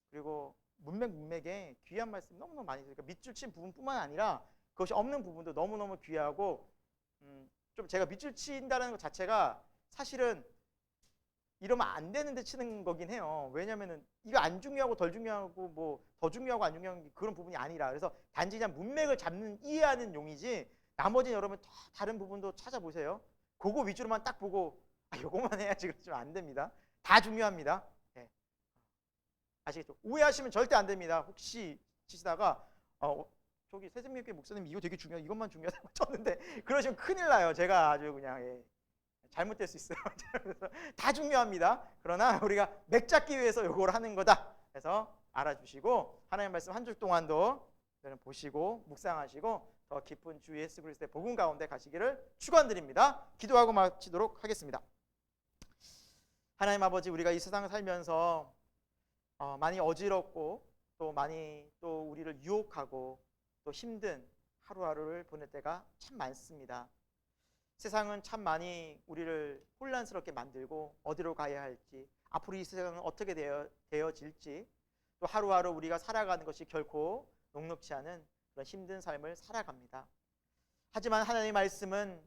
그리고 문맥에 귀한 말씀 너무너무 많이 있으니까 밑줄 친 부분뿐만 아니라 그것이 없는 부분도 너무너무 귀하고, 좀 제가 밑줄 친다는 것 자체가 사실은 이러면 안 되는데 치는 거긴 해요. 왜냐면은 이거 안 중요하고 덜 중요하고 뭐 더 중요하고 안 중요한 그런 부분이 아니라, 그래서 단지 그냥 문맥을 잡는, 이해하는 용이지 나머지는 여러분 다른 부분도 찾아보세요. 그거 위주로만 딱 보고 요거만 해야지 그러시면 안 됩니다. 다 중요합니다. 아시겠죠? 오해하시면 절대 안 됩니다. 혹시 치시다가 저기 세승민교회 목사님 이거 되게 중요해, 이것만 중요하다고 쳤는데 그러시면 큰일 나요. 제가 아주 그냥 잘못될 수 있어요. 다 중요합니다. 그러나 우리가 맥 잡기 위해서 요걸 하는 거다. 그래서 알아주시고 하나님의 말씀 한 주 동안도 보시고 묵상하시고 더 깊은 주 예수 그리스도의 복음 가운데 가시기를 축원드립니다. 기도하고 마치도록 하겠습니다. 하나님 아버지, 우리가 이 세상을 살면서 많이 어지럽고 또 많이 또 우리를 유혹하고 또 힘든 하루하루를 보낼 때가 참 많습니다. 세상은 참 많이 우리를 혼란스럽게 만들고 어디로 가야 할지, 앞으로 이 세상은 어떻게 되어질지, 또 하루하루 우리가 살아가는 것이 결코 녹록지 않은 그런 힘든 삶을 살아갑니다. 하지만 하나님의 말씀은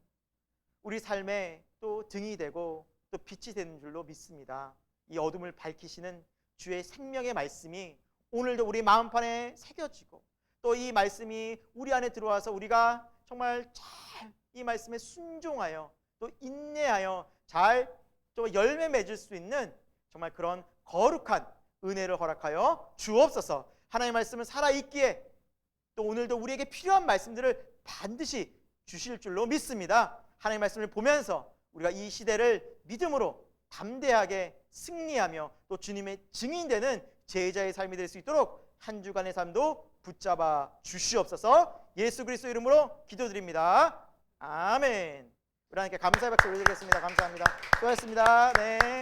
우리 삶에 또 등이 되고 또 빛이 되는 줄로 믿습니다. 이 어둠을 밝히시는 주의 생명의 말씀이 오늘도 우리 마음판에 새겨지고 또 이 말씀이 우리 안에 들어와서 우리가 정말 잘 이 말씀에 순종하여 또 인내하여 잘 또 열매 맺을 수 있는 정말 그런 거룩한 은혜를 허락하여 주옵소서. 하나님의 말씀은 살아있기에 또 오늘도 우리에게 필요한 말씀들을 반드시 주실 줄로 믿습니다. 하나님의 말씀을 보면서 우리가 이 시대를 믿음으로 담대하게 승리하며 또 주님의 증인되는 제자의 삶이 될 수 있도록 한 주간의 삶도 붙잡아 주시옵소서. 예수 그리스도 이름으로 기도드립니다. 아멘. 우리 하나님께 감사의 박수 올려드리겠습니다. 감사합니다. 수고하셨습니다. 네.